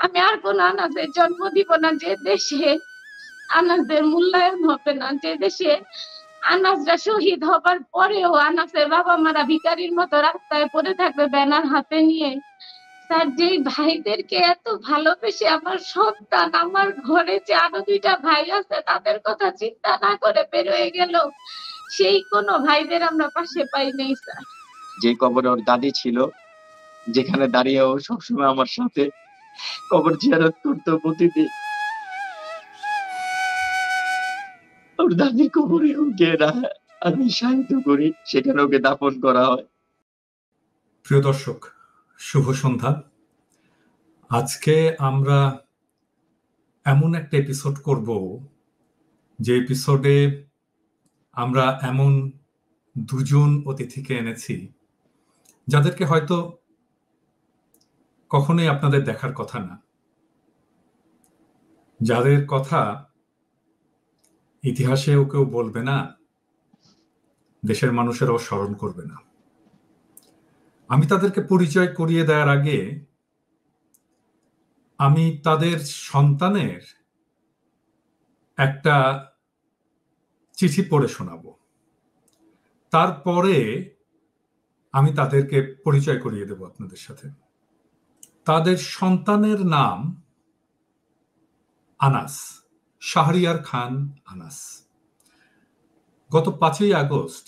আমি আর কোন আনাজের জন্ম দিব না যে দেশে আনাজের মূল্যায়ন হবে না, যে দেশে আনাজরা শহীদ হবার পরেও আনাসের বাবা মারা ভিখারির মতো রাস্তায় পড়ে থাকবে ব্যানার হাতে নিয়ে। স্যার, যেই ভাইদেরকে এত ভালোবেসে আমার সন্তান, আমার ঘরে যে আরো দুইটা ভাই আছে তাদের কথা চিন্তা না করে বের হয়ে গেল, সেই কোনো ভাইদের আমরা পাশে পাই নাই স্যার। যে কবরে ওর দাদি ছিল, যেখানে দাঁড়িয়ে ও সবসময় আমার সাথে কবর জিয়ারত করতো প্রতিদিন, ওর দাদি কবরে ওকে আমি সাহিত্য করি, সেখানে ওকে দাফন করা হয়। প্রিয় দর্শক, শুভ সন্ধ্যা। আজকে আমরা এমন একটা এপিসোড করব যে এপিসোডে আমরা এমন দুজন অতিথিকে এনেছি যাদেরকে হয়তো কখনোই আপনাদের দেখার কথা না, যাদের কথা ইতিহাসেও কেউ বলবে না, দেশের মানুষেরাও স্মরণ করবে না। আমি তাদেরকে পরিচয় করিয়ে দেওয়ার আগে আমি তাদের সন্তানের একটা চিঠি পড়ে শোনাবো, তারপরে আমি তাদেরকে পরিচয় করিয়ে দেব আপনাদের সাথে। তাদের সন্তানের নাম আনাস, শাহরিয়ার খান আনাস। গত 5ই আগস্ট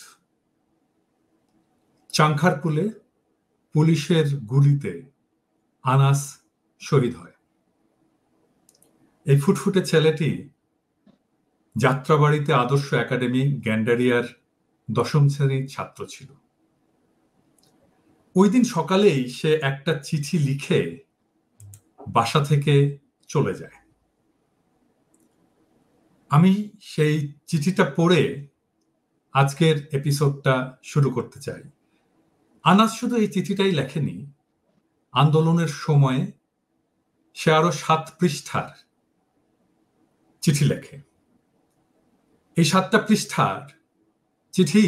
চাংখারপুলে পুলিশের গুলিতে আনাস শহীদ হয়। এই ফুটফুটে ছেলেটি যাত্রাবাড়িতে আদর্শ একাডেমি গ্যান্ডারিয়ার 10ম শ্রেণীর ছাত্র ছিল। ওই দিন সকালেই সে একটা চিঠি লিখে বাসা থেকে চলে যায়। আমি সেই চিঠিটা পড়ে আজকের এপিসোডটা শুরু করতে চাই। আনাস শুধু এই চিঠিটাই লেখেনি, আন্দোলনের সময় সে আরো 7 পৃষ্ঠার চিঠি লেখে। এই 7টা পৃষ্ঠার চিঠি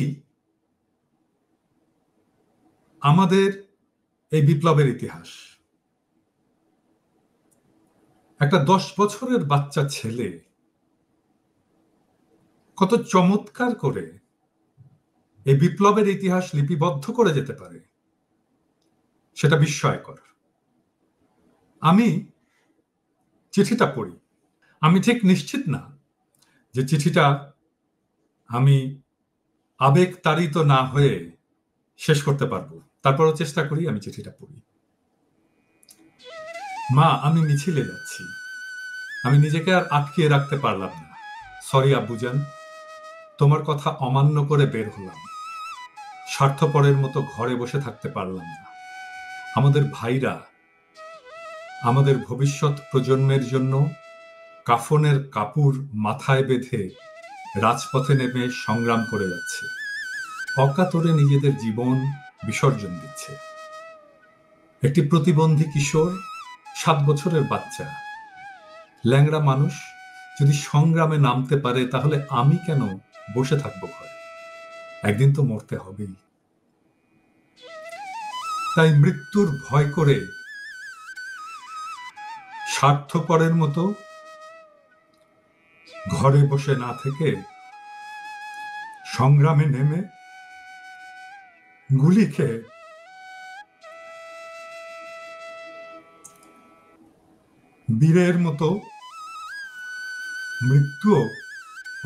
আমাদের এই বিপ্লবের ইতিহাস। একটা 10 বছরের বাচ্চা ছেলে কত চমৎকার করে এই বিপ্লবের ইতিহাস লিপিবদ্ধ করে যেতে পারে, সেটা বিস্ময়কর। আমি চিঠিটা পড়ি। আমি ঠিক নিশ্চিত না যে চিঠিটা আমি আবেগ তাড়িত না হয়ে শেষ করতে পারবো, তারপরও চেষ্টা করি। আমি চিঠিটা পড়ি। মা, আমি মিছিলে যাচ্ছি। আমি নিজেকে আর আটকিয়ে রাখতে পারলাম না। সরি আব্বুজান, তোমার কথা অমান্য করে বের হলাম। স্বার্থপরের মতো ঘরে বসে থাকতে পারলাম না। আমাদের ভাইরা আমাদের ভবিষ্যৎ প্রজন্মের জন্য কাফনের কাপড় মাথায় বেঁধে রাজপথে নেমে সংগ্রাম করে যাচ্ছে, অকাতরে নিজেদের জীবন বিসর্জন দিচ্ছে। একটি প্রতিবন্ধী কিশোর, 7 বছরের বাচ্চা, ল্যাংড়া মানুষ যদি সংগ্রামে নামতে পারে, তাহলে আমি কেন বসে থাকবো ঘরে? একদিন তো মরতে হবেই। তাই মৃত্যুর ভয় করে স্বার্থপরের মতো ঘরে বসে না থেকে সংগ্রামে নেমে গুলি খেয়ে বীরের মতো মৃত্যু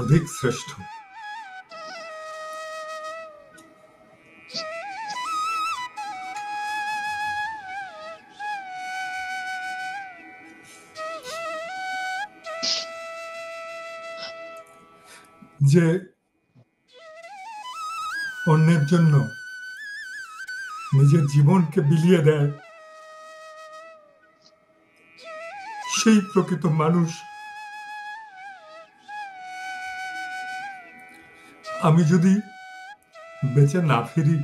অধিক শ্রেষ্ঠ। যে অন্যের জন্য নিজের জীবনকে বিলিয়ে দেয়, সেই প্রকৃত মানুষ। আমি যদি বেঁচে না ফিরি,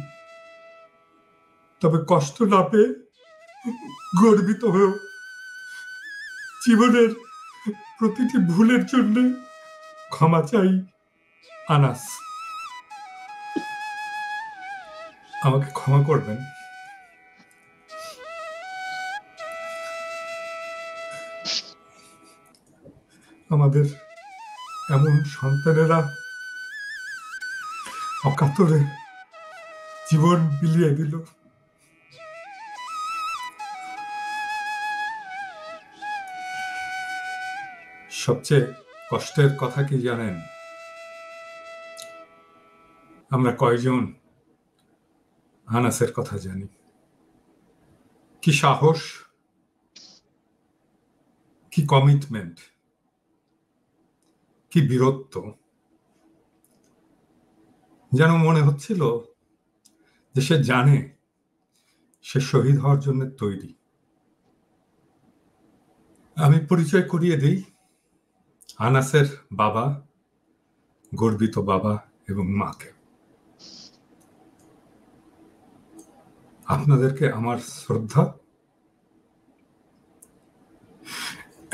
তবে কষ্ট না পেয়ে গর্বিত হয়েও জীবনের প্রতিটি ভুলের জন্য ক্ষমা চাই। আনাস, আমাকে ক্ষমা করবেন। আমাদের এমন সন্তানেরা অকাতরে জীবন বিলিয়ে দিল। সবচেয়ে কষ্টের কথা কি জানেন? আমরা কয়জন আনাসের কথা জানি? কি সাহস, কি কমিটমেন্ট, কি বীরত্ব! যেন মনে হচ্ছিল যে সে জানে সে শহীদ হওয়ার জন্য তৈরি। আমি পরিচয় করিয়ে দিই আনাসের বাবা, গর্বিত বাবা এবং মাকে। আপনাদেরকে আমার শ্রদ্ধা।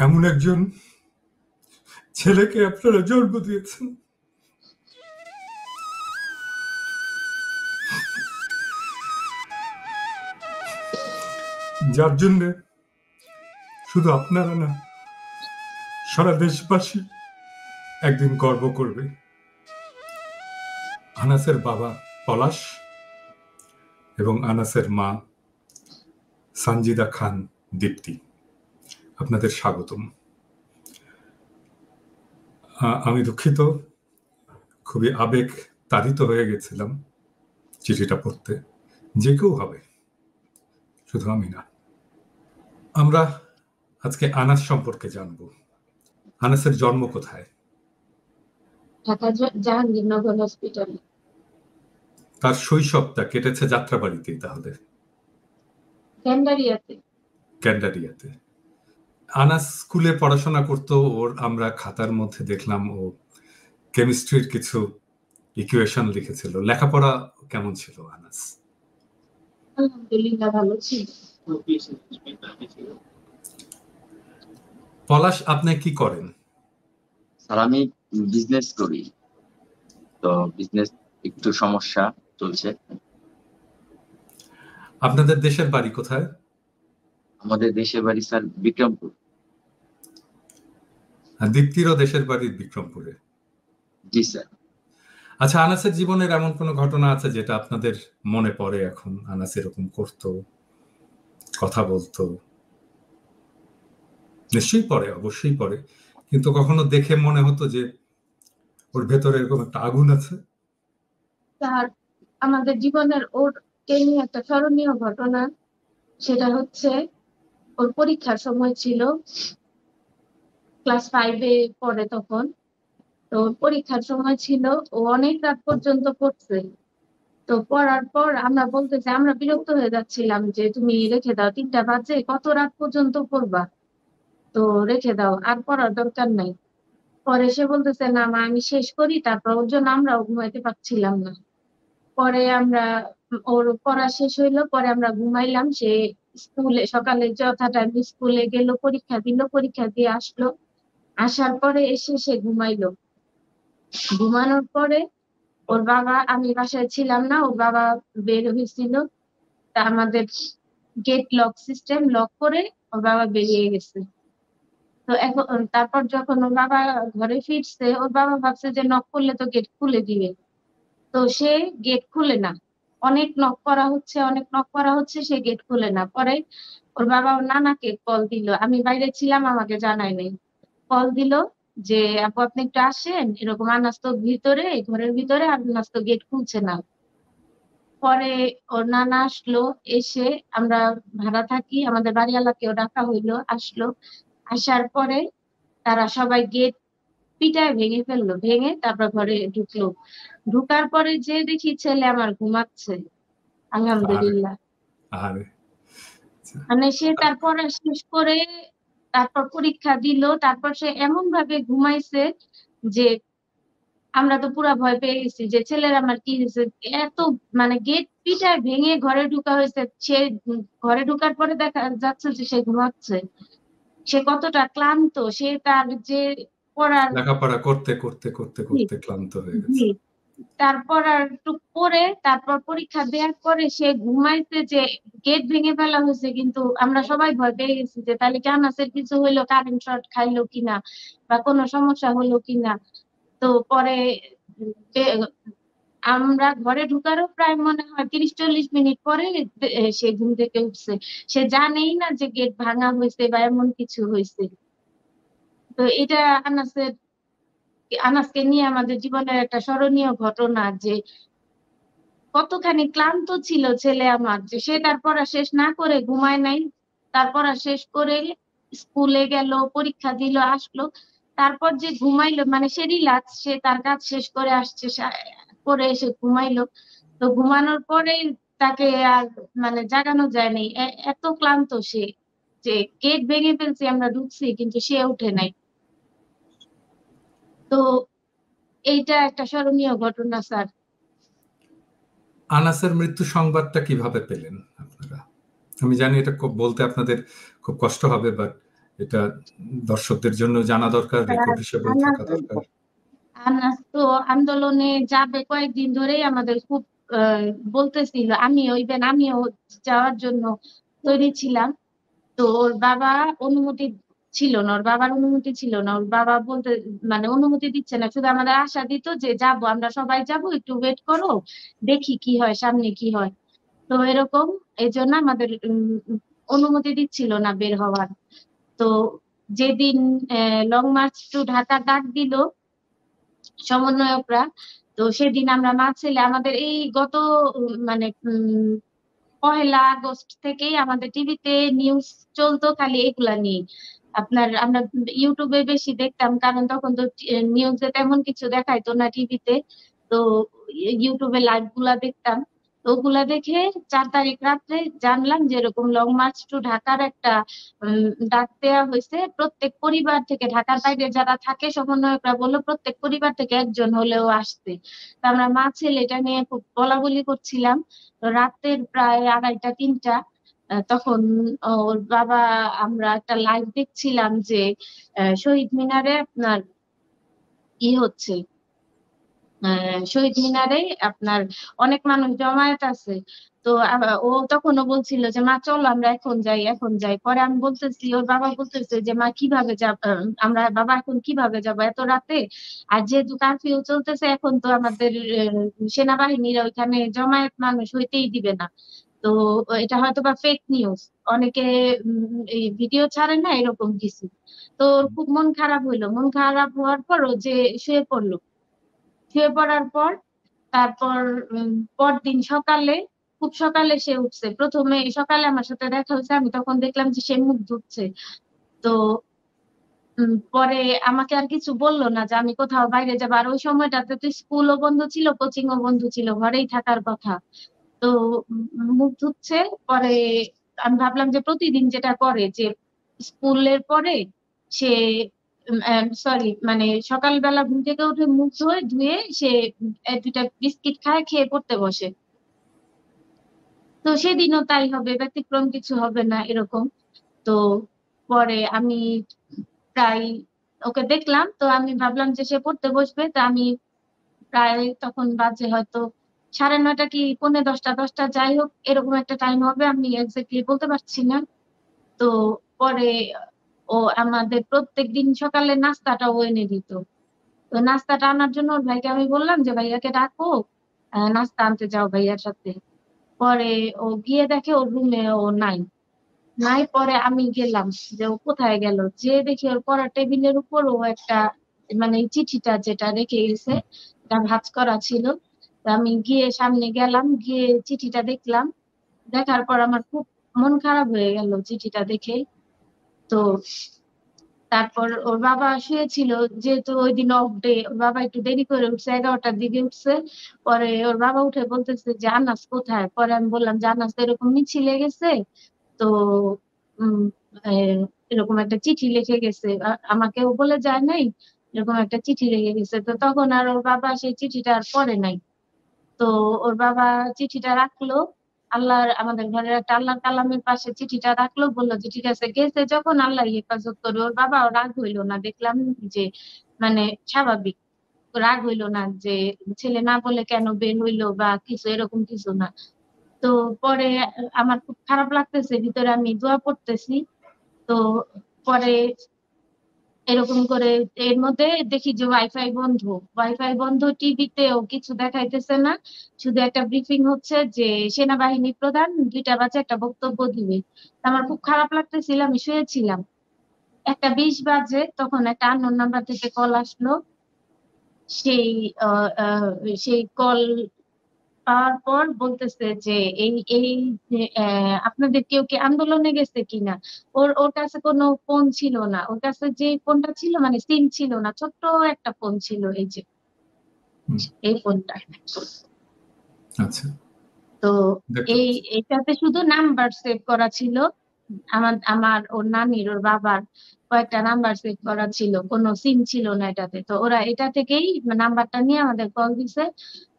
এমন একজন ছেলেকে আপনারা জন্ম দিয়েছেন, যার জন্য শুধু আপনারা না, সারা দেশবাসী একদিন গর্ব করবে। আনাসের বাবা পলাশ এবং আনাসের মা সানজিদা খান দীপ্তি, আপনাদের স্বাগতম। আমি দুঃখিত, খুবই আবেগ তাড়িত হয়ে গেছিলাম চিঠিটা পড়তে। যে কেউ হবে, শুধু আমি না। আমরা আজকে আনাস সম্পর্কে জানবো। আনাসের জন্ম কোথায়? ঢাকা জাহাঙ্গীরনগর হসপিটালে। তার শৈশবটা কেটেছে যাত্রাবাড়িতেই, তাহলে ক্যান্ডারিয়াতে। ক্যান্ডারিয়াতে। আনাস স্কুলে পড়াশোনা করতো। ওর আমরা খাতার মধ্যে দেখলাম ও কেমিস্ট্রির কিছু ইকুয়েশন লিখেছিল। লেখাপড়া কেমন ছিল আনাস? আলহামদুলিল্লাহ ভালো ছিল। পলাশ, আপনি কি করেন? স্যার আমি বিজনেস করি, তো বিজনেস একটু সমস্যা চলছে। আপনাদের দেশের বাড়ি কোথায়? আমাদের দেশের বাড়ি স্যার বিক্রমপুর। দীপ্তিরও দেশের বাড়ি বিক্রমপুরে। জি স্যার। আচ্ছা, আনাসের জীবনের এমন কোনো ঘটনা আছে যেটা আপনাদের মনে পড়ে এখন? আনাস এরকম করতো, কথা বলতো? নিশ্চয়ই পড়ে, অবশ্যই পড়ে, কিন্তু কখনো দেখে মনে হতো যে ওর ভেতরে এরকম একটা আগুন আছে? তার আমাদের জীবনের ওর এই নিয়ে একটা স্মরণীয় ঘটনা, সেটা হচ্ছে ওর পরীক্ষার সময় ছিল, ক্লাস 5-এ পড়ে তখন। তো ওর পরীক্ষার সময় ছিল, ও অনেক রাত পর্যন্ত পড়ছে। তো পড়ার পর আমরা বলতেছি, আমরা বিরক্ত হয়ে যাচ্ছিলাম যে তুমি রেখে দাও, 3টা বাজে, কত রাত পর্যন্ত পড়বা, তো রেখে দাও, আর পড়ার দরকার নাই। পরে সে বলতেছে না মা আমি শেষ করি, তারপর ওর জন্য আমরাও ঘুমাইতে পারছিলাম না। পরে আমরা ওর পড়া শেষ হইলো, পরে আমরা ঘুমাইলাম। সে স্কুলে সকালে যথা টাইম স্কুলে গেল, পরীক্ষা দিল, পরীক্ষা দিয়ে আসলো। আসার পরে এসে সে ঘুমাইলো। ঘুমানোর পরে ওর বাবা, আমি বাসায় ছিলাম না, ওর বাবা বের হয়েছিল। তা আমাদের গেট লক সিস্টেম, লক করে ওর বাবা বেরিয়ে গেছে। তো এখন তারপর যখন ওর বাবা ঘরে ফিরছে, ওর বাবা ভাবছে যে নক করলে তো গেট খুলে দিবে, তো সে গেট খুলে না। অনেক নক করা হচ্ছে, অনেক নক করা হচ্ছে, সে গেট খুলে না। পরে ওর বাবা ওর নানাকে কল দিল, আমি বাইরে ছিলাম, আমাকে জানায় নাই। কল দিল যে আপু আপনি একটু আসেন, এরকম আনাস তো ভিতরে, ঘরের ভিতরে, আনাস তো গেট খুলছে না। পরে ওর নানা আসলো, এসে আমরা ভাড়া থাকি, আমাদের বাড়িওয়ালাকেও ডাকা হইলো, আসলো। আসার পরে তারা সবাই গেট পিটায় ভেঙে ফেললো, ভেঙে তারপর ঘরে ঢুকলো। ঢুকার পরে যে দেখি ছেলে আমার ঘুমাচ্ছে। আলহামদুলিল্লাহ। আরে মানে সে তার পড়া শেষ করে তারপর পরীক্ষা দিল, তারপর সে এমন ভাবে ঘুমাইছে যে আমরা তো পুরা ভয় পেয়ে গেছি যে ছেলের আমার কি হয়েছে। এত মানে গেট পিটায় ভেঙে ঘরে ঢুকা হয়েছে, সে ঘরে ঢুকার পরে দেখা যাচ্ছে যে সে ঘুমাচ্ছে। সে কতটা ক্লান্ত, সে তার যে পড়ার, লেখাপড়া করতে করতে করতে করতে ক্লান্ত হয়ে গেছে। জি, তারপর আর একটু পরে তারপর পরীক্ষা দেওয়ার পরে সে ঘুমাইছে যে গেট ভেঙে ফেলা হয়েছে, কিন্তু আমরা সবাই ভয় পেয়ে গেছি যে তাহলে কি আনাসের কিছু হইলো, কারেন্ট শর্ট খাইলো কিনা বা কোনো সমস্যা হলো কিনা। তো পরে বে- আমরা ঘরে ঢুকারও প্রায় মনে হয় 30-40 মিনিট পরে সে ঘুম থেকে উঠছে। সে জানেই না যে গেট ভাঙা হয়েছে বা এমন কিছু হয়েছে। তো এটা আনাসের আনাসকে নিয়ে আমাদের জীবনের একটা স্মরণীয় ঘটনা, যে কতখানি ক্লান্ত ছিল ছেলে আমার, যে সে তার পড়া শেষ না করে ঘুমায় নাই। তার পড়া শেষ করে স্কুলে গেল, পরীক্ষা দিল, আসলো, তারপর যে ঘুমাইলো, মানে সে রিল্যাক্স, সে তার কাজ শেষ করে আসছে, করে এসে ঘুমাইলো। তো ঘুমানোর পরে তাকে আর মানে জাগানো যায় নাই, এত ক্লান্ত সে, যে গেট ভেঙে ফেলছি, আমরা ঢুকছি কিন্তু সে উঠে নাই। তো এইটা একটা স্মরণীয় ঘটনা স্যার। আনাসের মৃত্যু সংবাদটা কিভাবে পেলেন আপনারা? আমি জানি এটা খুব বলতে আপনাদের খুব কষ্ট হবে, বাট এটা দর্শকদের জন্য জানা দরকার, রেকর্ড হিসেবেও থাকা দরকার। আনাস তো আন্দোলনে যাবে কয়েকদিন ধরেই আমাদের খুব আহ, বলতেছিল, আমিও যাওয়ার জন্য তৈরি ছিলাম। তো ওর বাবা অনুমতি ছিল না, ওর বাবার অনুমতি ছিল না, ওর বাবা বলতে মানে অনুমতি দিচ্ছে না, শুধু আমাদের আশা দিত যে যাব, আমরা সবাই যাব, একটু ওয়েট করো, দেখি কি হয়, সামনে কি হয়। তো এরকম এই জন্য আমাদের অনুমতি দিচ্ছিল না বের হওয়ার। তো যেদিন লং মার্চ টু ঢাকা ডাক দিল সমন্বয়করা, তো সেদিন আমরা মা ছেলে আমাদের এই গত মানে 1লা আগস্ট থেকেই আমাদের টিভিতে নিউজ চলতো খালি এগুলা নিয়ে। আমরা ইউটিউবে বেশি দেখতাম, কারণ তখন তো নিউজে তেমন কিছু দেখাইতো না টিভিতে। তো ইউটিউবে লাইভ গুলা দেখতাম। তো ওগুলা দেখে 4 তারিখ রাত্রে জানলাম যে এরকম লং মার্চ টু ঢাকার একটা ডাক দেওয়া হয়েছে। প্রত্যেক পরিবার থেকে, ঢাকার বাইরে যারা থাকে সমন্বয়করা বললো প্রত্যেক পরিবার থেকে একজন হলেও আসতে। তো আমরা মা ছেলে এটা নিয়ে খুব বলা বলি করছিলাম। তো রাতের প্রায় 2:30-3টা তখন ওর বাবা, আমরা একটা লাইভ দেখছিলাম যে শহীদ মিনারে আপনার হচ্ছে, শহীদ মিনারে আপনার অনেক মানুষ জমায়েত আছে। তো ও তখনও বলছিল যে মা চলো আমরা এখন যাই, এখন যাই। পরে আমি বলতেছি, ওর বাবা বলতেছে যে মা কিভাবে যাব, আমরা বাবা এখন কিভাবে যাব এত রাতে, আর যেহেতু কারফিউ চলতেছে এখন তো আমাদের সেনাবাহিনীরা ওইখানে জমায়েত মানুষ হইতেই দিবে না। তো এটা হয়তো বা ফেক নিউজ, অনেকে এই ভিডিও ছাড়ে না এরকম কিছু। তো ওর খুব মন খারাপ হইলো, মন খারাপ হওয়ার পর ও যে শুয়ে পড়লো। শুয়ে পড়ার পর তারপর পরদিন সকালে, খুব সকালে সে উঠছে, প্রথমে সকালে আমার সাথে দেখা হয়েছে, আমি তখন দেখলাম যে সে মুখ ধুচ্ছে। তো পরে আমাকে আর কিছু বললো না যে আমি কোথাও বাইরে যাবো, আর ওই সময়টাতে তো স্কুলও বন্ধ ছিল, কোচিং ও বন্ধ ছিল, ঘরেই থাকার কথা। তো মুখ ধুচ্ছে। পরে আমি ভাবলাম যে প্রতিদিন যেটা করে, যে স্কুলের পরে সে সরি মানে সকালবেলা ঘুম থেকে উঠে মুখ ধুয়ে ধুয়ে সে 2টা বিস্কিট খায়, খেয়ে পড়তে বসে। তো সেদিনও তাই হবে, ব্যতিক্রম কিছু হবে না এরকম। তো পরে আমি প্রায় ওকে দেখলাম, তো আমি ভাবলাম যে সে পড়তে বসবে, তো আমি প্রায় তখন বাজে হয়তো 9:30 কি 9:45, 10টা, যাই হোক এরকম একটা টাইম হবে, আমি এক্স্যাক্টলি বলতে পারছি না। তো পরে ও আমাদের প্রত্যেকদিন সকালে নাস্তাটা ও এনে দিত। তো নাস্তাটা আনার জন্য ওর ভাইকে আমি বললাম যে ভাইয়াকে ডাকো, নাস্তা আনতে যাও ভাইয়ার সাথে। পরে ও গিয়ে দেখে ওর রুমে ও নাই। নাই, পরে আমি গেলাম যে ও কোথায় গেল, যে দেখি ওর পড়ার টেবিলের উপর ও একটা মানে এই চিঠিটা যেটা রেখে গেছে, এটা ভাঁজ করা ছিল। তো আমি গিয়ে সামনে গেলাম, গিয়ে চিঠিটা দেখলাম। দেখার পর আমার খুব মন খারাপ হয়ে গেল চিঠিটা দেখে। তো তারপর ওর বাবা শুয়েছিল, যেহেতু ওই দিন অফ ডে, ওর বাবা একটু দেরি করে উঠছে, 11টার দিকে উঠছে। পরে ওর বাবা উঠে বলতেছে যে আনাস কোথায়। পরে আমি বললাম যে আনাস তো এরকম মিছিলে গেছে। তো উম এরকম একটা চিঠি লিখে গেছে, আমাকেও বলে যায় নাই, এরকম একটা চিঠি লিখে গেছে। তো তখন আর ওর বাবা সেই চিঠিটা আর পড়ে নাই। তো ওর বাবা চিঠিটা রাখলো, আমাদের ঘরের একটা আল্লাহর কালামের পাশে চিঠিটা রাখলো, বললো যে ঠিক আছে, গেছে যখন আল্লাহ হেফাজত করবে। ওর বাবা রাগ হইলো না, দেখলাম যে মানে স্বাভাবিক। রাগ হইলো না যে ছেলে না বলে কেন বের হইলো বা কিছু, এরকম কিছু না। তো পরে আমার খুব খারাপ লাগতেছে, ভিতরে আমি দোয়া পড়তেছি। তো পরে এরকম করে এর মধ্যে দেখি যে ওয়াইফাই বন্ধ, টিভিতেও কিছু দেখাইতেছে না, শুধু একটা ব্রিফিং হচ্ছে যে সেনাবাহিনী প্রধান 2টা বাজে একটা বক্তব্য দিবে। আমার খুব খারাপ লাগতেছিল, আমি শুয়েছিলাম। 1:20 বাজে তখন একটা আননোন নাম্বার থেকে কল আসলো। সেই সেই কল পাওয়ার পর বলতেছে যে এই এই যে, আপনাদের কেউ কি আন্দোলনে গেছে কিনা। ওর ওর কাছে কোনো ফোন ছিল না, ওর কাছে যে ফোনটা ছিল মানে সিম ছিল না, ছোট্ট একটা ফোন ছিল, এই যে হুম, এই ফোনটা। আচ্ছা, তো দেখতে এই পাচ্ছি। এটাতে শুধু নাম্বার সেভ করা ছিল। আমার আমার ওর নানির, ওর বাবার কয়েকটা নাম্বার সেভ করা ছিল, কোনো সিম ছিল না এটাতে। তো ওরা এটা থেকেই নাম্বারটা নিয়ে আমাদের কল দিছে।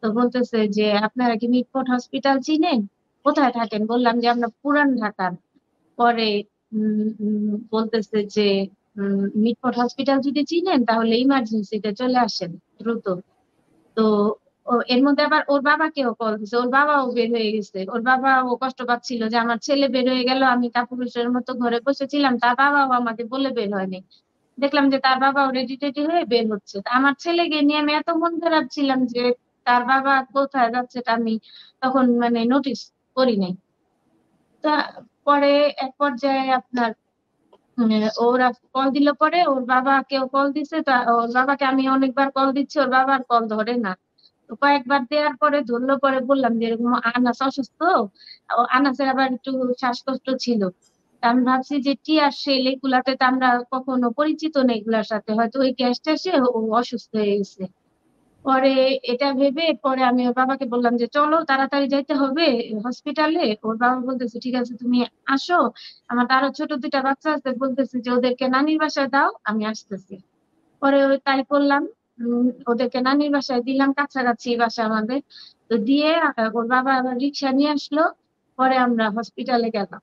তো বলতেছে যে আপনারা কি মিটফোর্ড হসপিটাল চিনেন, কোথায় থাকেন? বললাম যে আমরা পুরান ঢাকার। পরে বলতেছে যে মিটফোর্ড হসপিটাল যদি চিনেন তাহলে ইমার্জেন্সিতে চলে আসেন দ্রুত। তো এর মধ্যে আবার ওর বাবাকেও কল দিছে, ওর বাবাও বের হয়ে গেছে। ওর বাবাও কষ্ট পাচ্ছিল যে আমার ছেলে বের হয়ে গেল, আমি কাপুরুষের মতো ঘরে বসেছিলাম, তার বাবাও আমাকে বলে বের হয়নি। দেখলাম যে তার বাবাও রেডি টেডি হয়ে বের হচ্ছে। তা আমার ছেলেকে নিয়ে আমি এত মন খারাপ ছিলাম যে তার বাবা কোথায় যাচ্ছে তা আমি তখন মানে নোটিস করি নাই। তা পরে এক পর্যায়ে আপনার ওরা কল দিল, পরে ওর বাবাকেও কল দিছে। তা ওর বাবাকে আমি অনেকবার কল দিচ্ছি, ওর বাবার কল ধরে না। তো কয়েকবার দেওয়ার পরে ধরলো, পরে বললাম যে এরকম আনাস অসুস্থ। আনাসের আবার একটু শ্বাসকষ্ট ছিল। তা আমি ভাবছি যে টিয়ার সেল এগুলাতে তো আমরা কখনো পরিচিত নেই, এগুলার সাথে হয়তো ওই গ্যাস ট্যাসে ও অসুস্থ হয়ে গেছে। পরে এটা ভেবে পরে আমি ওর বাবাকে বললাম যে চলো তাড়াতাড়ি যাইতে হবে হসপিটালে। ওর বাবা বলতেছে ঠিক আছে তুমি আসো, আমার তো আরো ছোট 2টা বাচ্চা আছে, বলতেছে যে ওদেরকে নানির বাসায় দাও, আমি আসতেছি। পরে ওই তাই করলাম। ওদেরকে নানির বাসায় দিলাম, কাছাকাছি বাসা আমাদের। তো দিয়ে ওর বাবা আবার রিক্সা নিয়ে আসলো। পরে আমরা হসপিটালে গেলাম।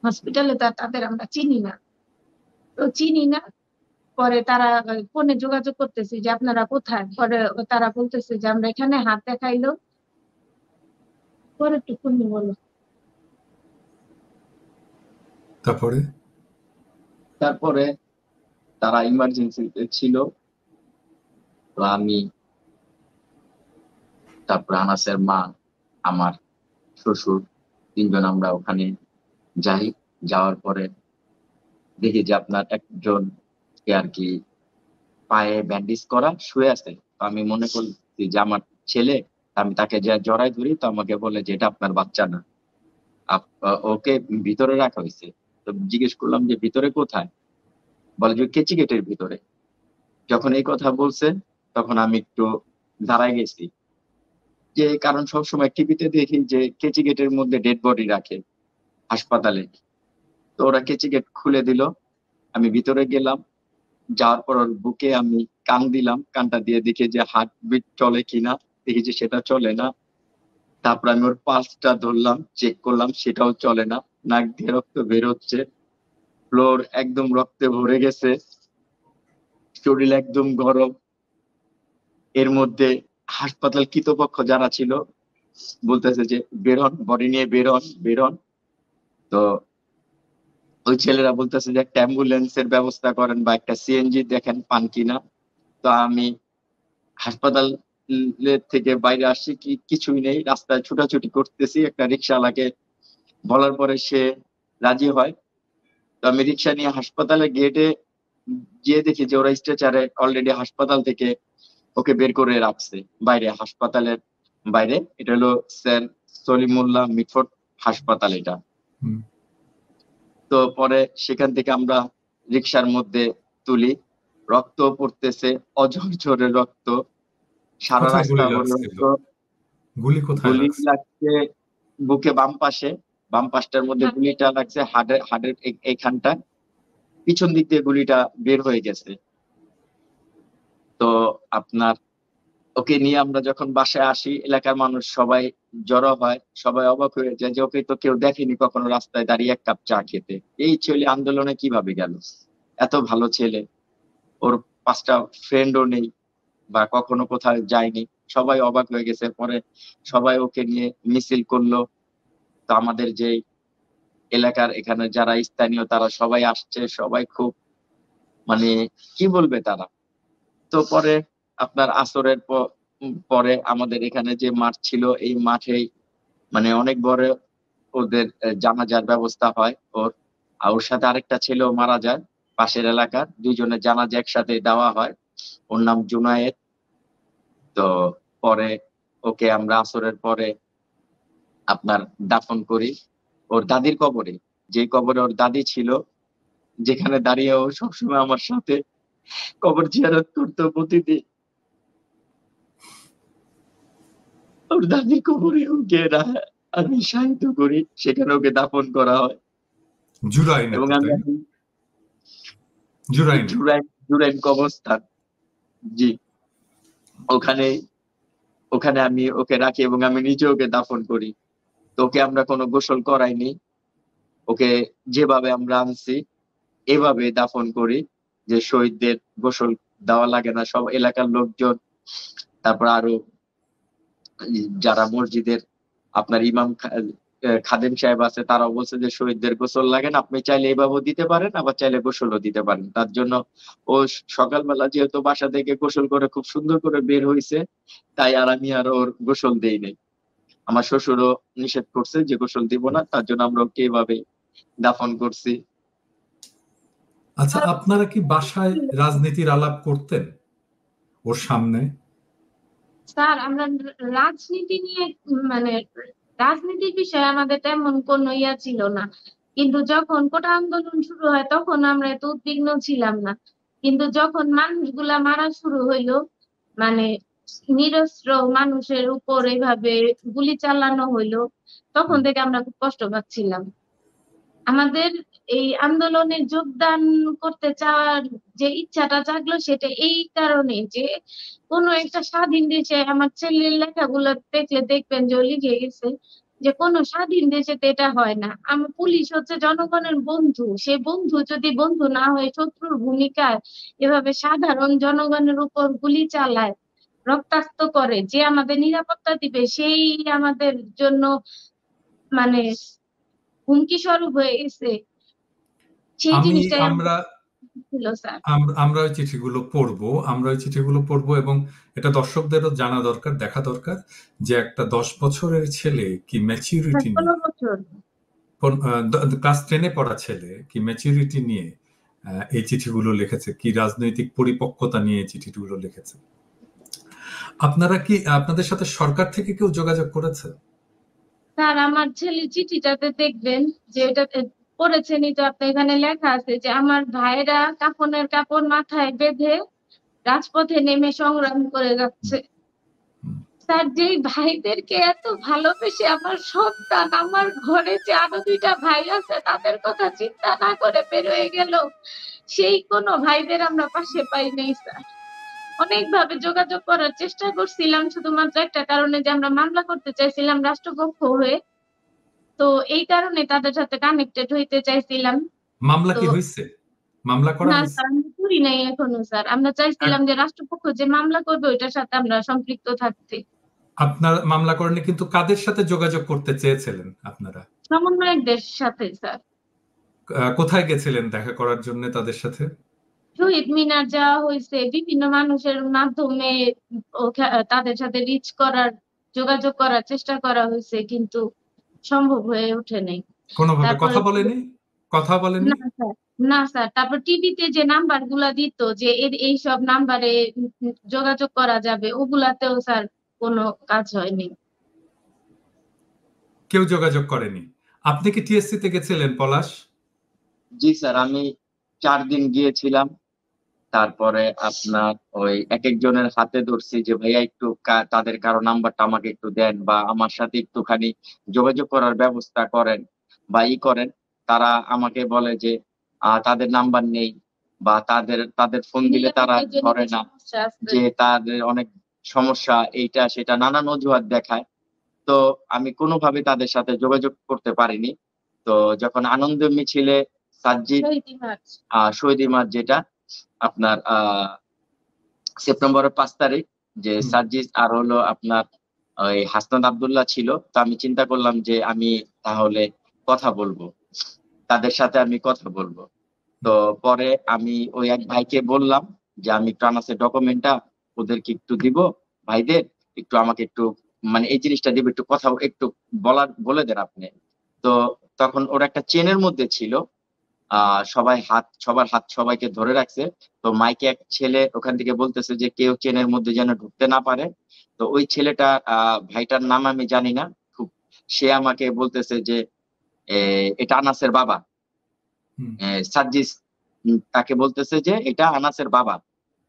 হসপিটালে তো আর তাদের আমরা চিনি না, তো চিনি না। পরে তারা ফোনে যোগাযোগ করতেছি যে আপনারা কোথায়। পরে তারা বলতেছে যে আমরা এখানে, হাত দেখাইলো। পরে একটু তুমি বলো। তারপরে? তারপরে তারা ইমার্জেন্সিতে ছিল। তো আমি, তারপর আনাসের মা, আমার শ্বশুর, 3জন আমরা ওখানে যাই। যাওয়ার পরে দেখি যে আপনার একজন কে আর কি পায়ে ব্যান্ডেজ করা শুয়ে আছে। তো আমি মনে করছি যে আমার ছেলে। আমি তাকে যে জড়াই ধরি, তো আমাকে বলে যে এটা আপনার বাচ্চা না, ওকে ভিতরে রাখা হয়েছে। তো জিজ্ঞেস করলাম যে ভিতরে কোথায়? বলে যে কেচি গেটের ভিতরে। যখন এই কথা বলছে তখন আমি একটু দাঁড়ায় গেছি, যে কারণ সবসময় টিভিতে দেখি যে কেচি গেটের মধ্যে ডেড বডি রাখে হাসপাতালে। তো ওরা কেচি গেট খুলে দিল, আমি ভিতরে গেলাম। যাওয়ার পর ওর বুকে আমি কান দিলাম, কানটা দিয়ে দেখি যে হার্ট বিট চলে কিনা, দেখি যে সেটা চলে না। তারপর আমি ওর পালসটা ধরলাম, চেক করলাম, সেটাও চলে না। নাক দিয়ে রক্ত বের হচ্ছে, ফ্লোর একদম রক্তে ভরে গেছে, শরীর একদম গরম। এর মধ্যে হাসপাতাল কর্তৃপক্ষ যারা ছিল বলতেছে যে বের হন, বডি নিয়ে বের হন, বের হন। তো ওই ছেলেরা বলতেছে যে একটা অ্যাম্বুলেন্সের ব্যবস্থা করেন বা একটা সিএনজি দেখেন পান কিনা। তো আমি হাসপাতাল থেকে বাইরে আসছি, কিছুই নেই, রাস্তায় ছুটাছুটি করতেছি। একটা রিক্সাওয়ালাকে বলার পরে সে রাজি হয়। তো আমি রিক্সা নিয়ে হাসপাতালের গেটে গিয়ে দেখি যে ওরা স্ট্রেচারে অলরেডি হাসপাতাল থেকে ওকে বের করে রাখছে বাইরে, হাসপাতালের বাইরে। এটা হলো স্যার সলিমুল্লাহ মিটফোর্ড হাসপাতাল এটা। হুম, তো পরে সেখান থেকে আমরা রিক্সার মধ্যে তুলি। রক্ত পড়তেছে, অঝরঝরে রক্ত, সারা কোথায় রাস্তা গুলি ভরে লাগছিল? রক্ত। গুলি কোথায় গুলি লাগছে? লাগছে বুকে বাম পাশে, বাম পাশটার মধ্যে গুলিটা লাগছে হাড়ের এইখানটা। পিছন দিক দিয়ে গুলিটা বের হয়ে গেছে। তো আপনার ওকে নিয়ে আমরা যখন বাসায় আসি, এলাকার মানুষ সবাই জড়ো হয়, সবাই অবাক হয়ে যায় যে ওকে তো কেউ দেখেনি কখনো রাস্তায় দাঁড়িয়ে 1 কাপ চা খেতে। এই ছেলে আন্দোলনে কিভাবে গেল? এত ভালো ছেলে, ওর 5টা ফ্রেন্ডও নেই বা কখনো কোথাও যায়নি, সবাই অবাক হয়ে গেছে। পরে সবাই ওকে নিয়ে মিছিল করলো। তো আমাদের যে এলাকার এখানে যারা স্থানীয় তারা সবাই আসছে, সবাই খুব মানে কি বলবে তারা। তো পরে আপনার আসরের পরে আমাদের এখানে যে মাঠ ছিল এই মাঠেই মানে অনেক বড় ওদের জানাজার ব্যবস্থা হয় ওর। আর ওর সাথে আরেকটা ছেলেও মারা যায় পাশের এলাকার, দুইজনের জানাজা একসাথে দেওয়া হয়। ওর নাম জুনায়েদ। তো পরে ওকে আমরা আসরের পরে আপনার দাফন করি ওর দাদির কবরে, যে কবরে ওর দাদি ছিল, যেখানে দাঁড়িয়ে ও সবসময় আমার সাথে কবর জিয়ারত করতো প্রতিদিন। ওর দাদির কবরে ওকে আমি শায়িত করি, সেখানে ওকে দাফন করা হয়। জুরাইনে এবং তো, আমি তাই না? জুরাইনে। জুরাইন কবরস্থান, জি, ওখানে ওখানে আমি ওকে রাখি এবং আমি নিজে ওকে দাফন করি। তো ওকে আমরা কোনো গোসল করাইনি, ওকে যেভাবে আমরা আনছি এভাবে দাফন করি, যে শহীদদের গোসল দেওয়া লাগে না। সব এলাকার লোকজন, তারপর আরো যারা মসজিদের আপনার ইমাম খাদেম সাহেব আছে, তারাও বলছে যে শহীদদের গোসল লাগে না, আপনি চাইলে এইভাবেও দিতে পারেন, আবার চাইলে গোসলও দিতে পারেন। তার জন্য ও সকালবেলা যেহেতু বাসা থেকে গোসল করে খুব সুন্দর করে বের হয়েছে, তাই আর আমি আর ওর গোসল দেই নাই। আমার শ্বশুরও নিষেধ করছে যে গোসল দিব না, তার জন্য আমরা ওকে এইভাবে দাফন করছি। আচ্ছা, আপনারা কি বাসায় রাজনীতির আলাপ করতেন ওর সামনে? স্যার আমরা রাজনীতি নিয়ে মানে রাজনীতির বিষয়ে আমাদের তেমন কোনো ইয়া ছিল না, কিন্তু যখন কোটা আন্দোলন শুরু হয় তখন আমরা এত উদ্বিগ্ন ছিলাম না। কিন্তু যখন মানুষগুলা মারা শুরু হইলো, মানে নিরস্ত্র মানুষের উপর এভাবে গুলি চালানো হইলো, তখন থেকে আমরা খুব কষ্ট পাচ্ছিলাম। আমাদের এই আন্দোলনে যোগদান করতে চাওয়ার যে ইচ্ছাটা জাগলো সেটা এই কারণে যে কোনো একটা স্বাধীন দেশে, আমার ছেলের লেখাগুলো দেখলে দেখবেন যে ও লিখে গেছে যে কোনো স্বাধীন দেশে তো এটা হয় না। আমার পুলিশ হচ্ছে জনগণের বন্ধু, সে বন্ধু যদি বন্ধু না হয়ে শত্রুর ভূমিকায় এভাবে সাধারণ জনগণের উপর গুলি চালায়, রক্তাক্ত করে, যে আমাদের নিরাপত্তা দিবে সেই আমাদের জন্য মানে হুমকি স্বরূপ হয়ে গেছে, সেই জিনিসটাই আমরা ছিল স্যার। আমরা ওই চিঠিগুলো পড়বো, এবং এটা দর্শকদেরও জানা দরকার, দেখা দরকার যে একটা 10 বছরের ছেলে কি ম্যাচিউরিটি 16 বছর। ক্লাস 10-এ পড়া ছেলে কি ম্যাচিউরিটি নিয়ে এই চিঠিগুলো লিখেছে, কি রাজনৈতিক পরিপক্কতা নিয়ে এই চিঠিগুলো লিখেছে। আপনারা কি, আপনাদের সাথে সরকার থেকে কেউ যোগাযোগ করেছে? স্যার আমার ছেলে চিঠিটাতে দেখবেন যে এটা পড়েছেনই তো আপনি, এখানে লেখা আছে যে আমার ভাইরা কাফনের কাপড় মাথায় বেঁধে রাজপথে নেমে সংগ্রাম করে যাচ্ছে। স্যার যেই ভাইদেরকে এত ভালোবেসে আমার সন্তান, আমার ঘরে যে আরো 2টা ভাই আছে তাদের কথা চিন্তা না করে বের হয়ে গেল, সেই কোনো ভাইদের আমরা পাশে পাই নাই স্যার। অনেকভাবে যোগাযোগ করার চেষ্টা করছিলাম, শুধুমাত্র একটা কারণে যে আমরা মামলা করতে চাইছিলাম রাষ্ট্রপক্ষ হয়ে, তো এই কারণে তাদের সাথে কানেক্টেড হইতে চাইছিলাম। মামলা তো কি হয়েছে? মামলা করা না হয়েছে? স্যার আমরা করি নাই এখনো স্যার, আমরা চাইছিলাম যে রাষ্ট্রপক্ষ যে মামলা করবে ওইটার সাথে আমরা সম্পৃক্ত থাকতে। আপনারা মামলা করেননি, কিন্তু কাদের সাথে যোগাযোগ করতে চেয়েছিলেন আপনারা? সমন্বয়কদের সাথে স্যার। কোথায় গেছিলেন দেখা করার জন্য তাদের সাথে? শহীদ মিনার যাওয়া হয়েছে, বিভিন্ন মানুষের মাধ্যমে তাদের সাথে রিচ করার, যোগাযোগ করার চেষ্টা করা হয়েছে, কিন্তু সম্ভব হয়ে ওঠে নাই। কোনোভাবে তারপরে কথা বলেনি? না স্যার, না স্যার, তারপর টিভিতে যে নাম্বার গুলা দিত যে এই সব নাম্বারে যোগাযোগ করা যাবে, ওগুলাতেও স্যার কোনো কাজ হয়নি। কেউ যোগাযোগ করেনি? আপনি কি টিএসসি তে গেছিলেন পলাশ? জি স্যার, আমি 4 দিন গিয়েছিলাম। তারপরে আপনার ওই এক একজনের হাতে ধরছি যে ভাইয়া একটু তাদের কারো নাম্বারটা আমাকে একটু দেন বা আমার সাথে একটুখানি যোগাযোগ করার ব্যবস্থা করেন বা করেন। তারা আমাকে বলে যে তাদের নাম্বার নেই বা তাদের ফোন দিলে তারা ধরে না, সমস্যা আছে। যে তাদের অনেক সমস্যা, এইটা সেটা নানান অজুহাত দেখায়। তো আমি কোনোভাবে তাদের সাথে যোগাযোগ করতে পারিনি। তো যখন আনন্দ মিছিলে সাজ্জিদ শহীদ মার্চ। শহীদ মাঠ যেটা আপনার সেপ্টেম্বরের 5 তারিখ যে সার্জিস আর হলো আপনার ওই হাসনাত আব্দুল্লাহ ছিল। তো আমি চিন্তা করলাম যে আমি তাহলে কথা বলবো, তাদের সাথে আমি কথা বলবো। তো পরে আমি ওই এক ভাইকে বললাম যে আমি একটু আনাসের ডকুমেন্টটা ওদেরকে একটু দিব, ভাইদের একটু আমাকে একটু মানে এই জিনিসটা দিব, একটু কথা একটু বলে দেন আপনি। তো তখন ওরা একটা চেনের মধ্যে ছিল, সবার হাত সবাইকে ধরে রাখছে। তো মাইকে এক ছেলে ওখান থেকে বলতেছে যে কেউ চেনের মধ্যে যেন ঢুকতে না পারে। তো ওই ছেলেটা ভাইটার নাম আমি জানি না খুব, সে আমাকে বলতেছে যে এটা আনাসের বাবা। সার্জিস তাকে বলতেছে যে এটা আনাসের বাবা।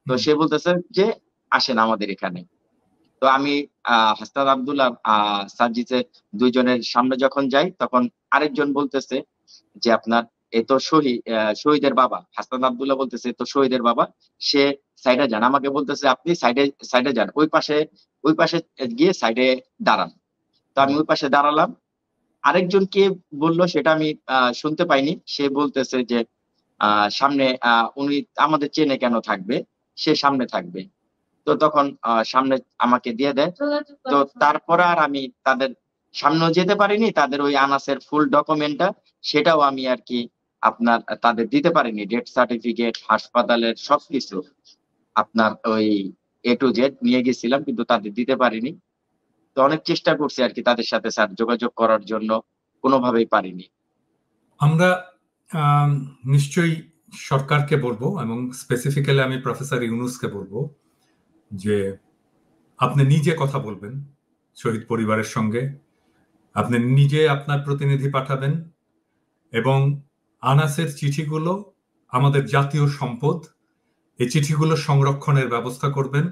তো সে বলতেছে যে আসেন আমাদের এখানে। তো আমি হাসনাত আব্দুল্লাহ সার্জিসের দুইজনের সামনে যখন যাই, তখন আরেকজন বলতেছে যে আপনার এ তো শহীদের বাবা। হাসনাত আব্দুল্লাহ বলতেছে তো শহীদের বাবা, সে সাইডে যান। আমাকে বলতেছে আপনি সাইডে যান, ওই পাশে গিয়ে সাইডে দাঁড়ান। তো আমি ওই পাশে দাঁড়ালাম। আরেকজন কে বললো সেটা আমি শুনতে পাইনি। সে বলতেছে যে সামনে উনি আমাদের চেনে কেন থাকবে, সে সামনে থাকবে। তো তখন সামনে আমাকে দিয়ে দেয়। তো তারপরে আর আমি তাদের সামনেও যেতে পারিনি, তাদের ওই আনাসের ফুল ডকুমেন্টটা সেটাও আমি আর কি আপনার তাদের দিতে পারিনি, ডেথ সার্টিফিকেট, হাসপাতালের সবকিছু আপনার ওই A to Z নিয়ে গেছিলাম, কিন্তু তাদের দিতে পারিনি। তো অনেক চেষ্টা করছি আর কি তাদের সাথে স্যার যোগাযোগ করার জন্য, কোনোভাবেই পারিনি। আমরা নিশ্চয়ই সরকারকে বলবো এবং স্পেসিফিক্যালি আমি প্রফেসর ইউনুসকে বলবো যে আপনি নিজে কথা বলবেন শহীদ পরিবারের সঙ্গে, আপনি নিজে আপনার প্রতিনিধি পাঠাবেন এবং আনাসের চিঠিগুলো আমাদের জাতীয় সম্পদ, এই চিঠিগুলো সংরক্ষণের ব্যবস্থা করবেন।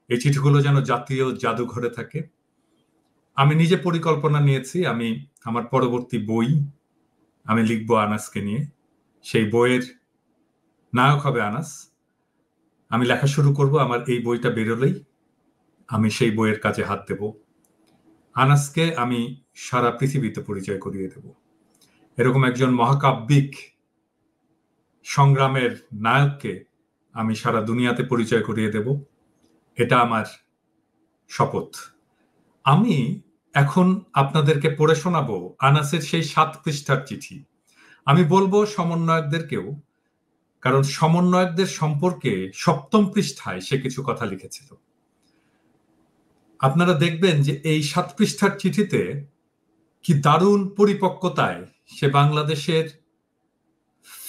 এই চিঠিগুলো যেন জাতীয় জাদুঘরে থাকে। আমি নিজে পরিকল্পনা নিয়েছি, আমি আমার পরবর্তী বই আমি লিখবো আনাসকে নিয়ে। সেই বইয়ের নায়ক হবে আনাস। আমি লেখা শুরু করব, আমার এই বইটা বেরোলেই আমি সেই বইয়ের কাজে হাত দেব। আনাসকে আমি সারা পৃথিবীতে পরিচয় করিয়ে দেব। এরকম একজন মহাকাব্যিক সংগ্রামের নায়ককে আমি সারা দুনিয়াতে পরিচয় করিয়ে দেব, এটা আমার শপথ। আমি এখন আপনাদেরকে পড়ে শোনাবো আনাসের সেই 7 পৃষ্ঠার চিঠি। আমি বলবো সমন্বয়কদেরকেও, কারণ সমন্বয়কদের সম্পর্কে 7ম পৃষ্ঠায় সে কিছু কথা লিখেছিল। আপনারা দেখবেন যে এই 7 পৃষ্ঠার চিঠিতে কি দারুণ পরিপক্কতায় সে বাংলাদেশের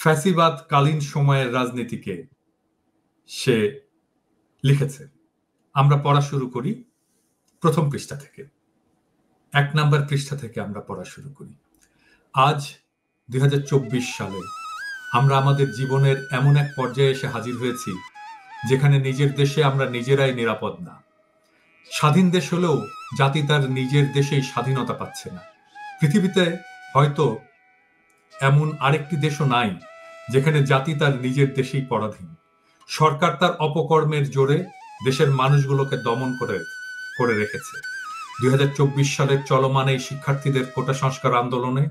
ফ্যাসিবাদ কালীন সময়ের রাজনীতিকে সে লিখেছে। আমরা পড়া শুরু করি 1ম পৃষ্ঠা থেকে, 1 নম্বর পৃষ্ঠা থেকে আমরা পড়া শুরু করি। আজ 2024 সালে আমরা আমাদের জীবনের এমন এক পর্যায়ে এসে হাজির হয়েছি যেখানে নিজের দেশে আমরা নিজেরাই নিরাপদ না। স্বাধীন দেশ হলেও জাতি তার নিজের দেশেই স্বাধীনতা পাচ্ছে না। পৃথিবীতে হয়তো এমন আরেকটি দেশও নাই যেখানে জাতি তার নিজের দেশেই পরাধীন। সরকার তার অপকর্মের জোরে দেশের মানুষগুলোকে দমন করে রেখেছে। 2024 সালের চলমান এই শিক্ষার্থীদের কোটা সংস্কার আন্দোলনে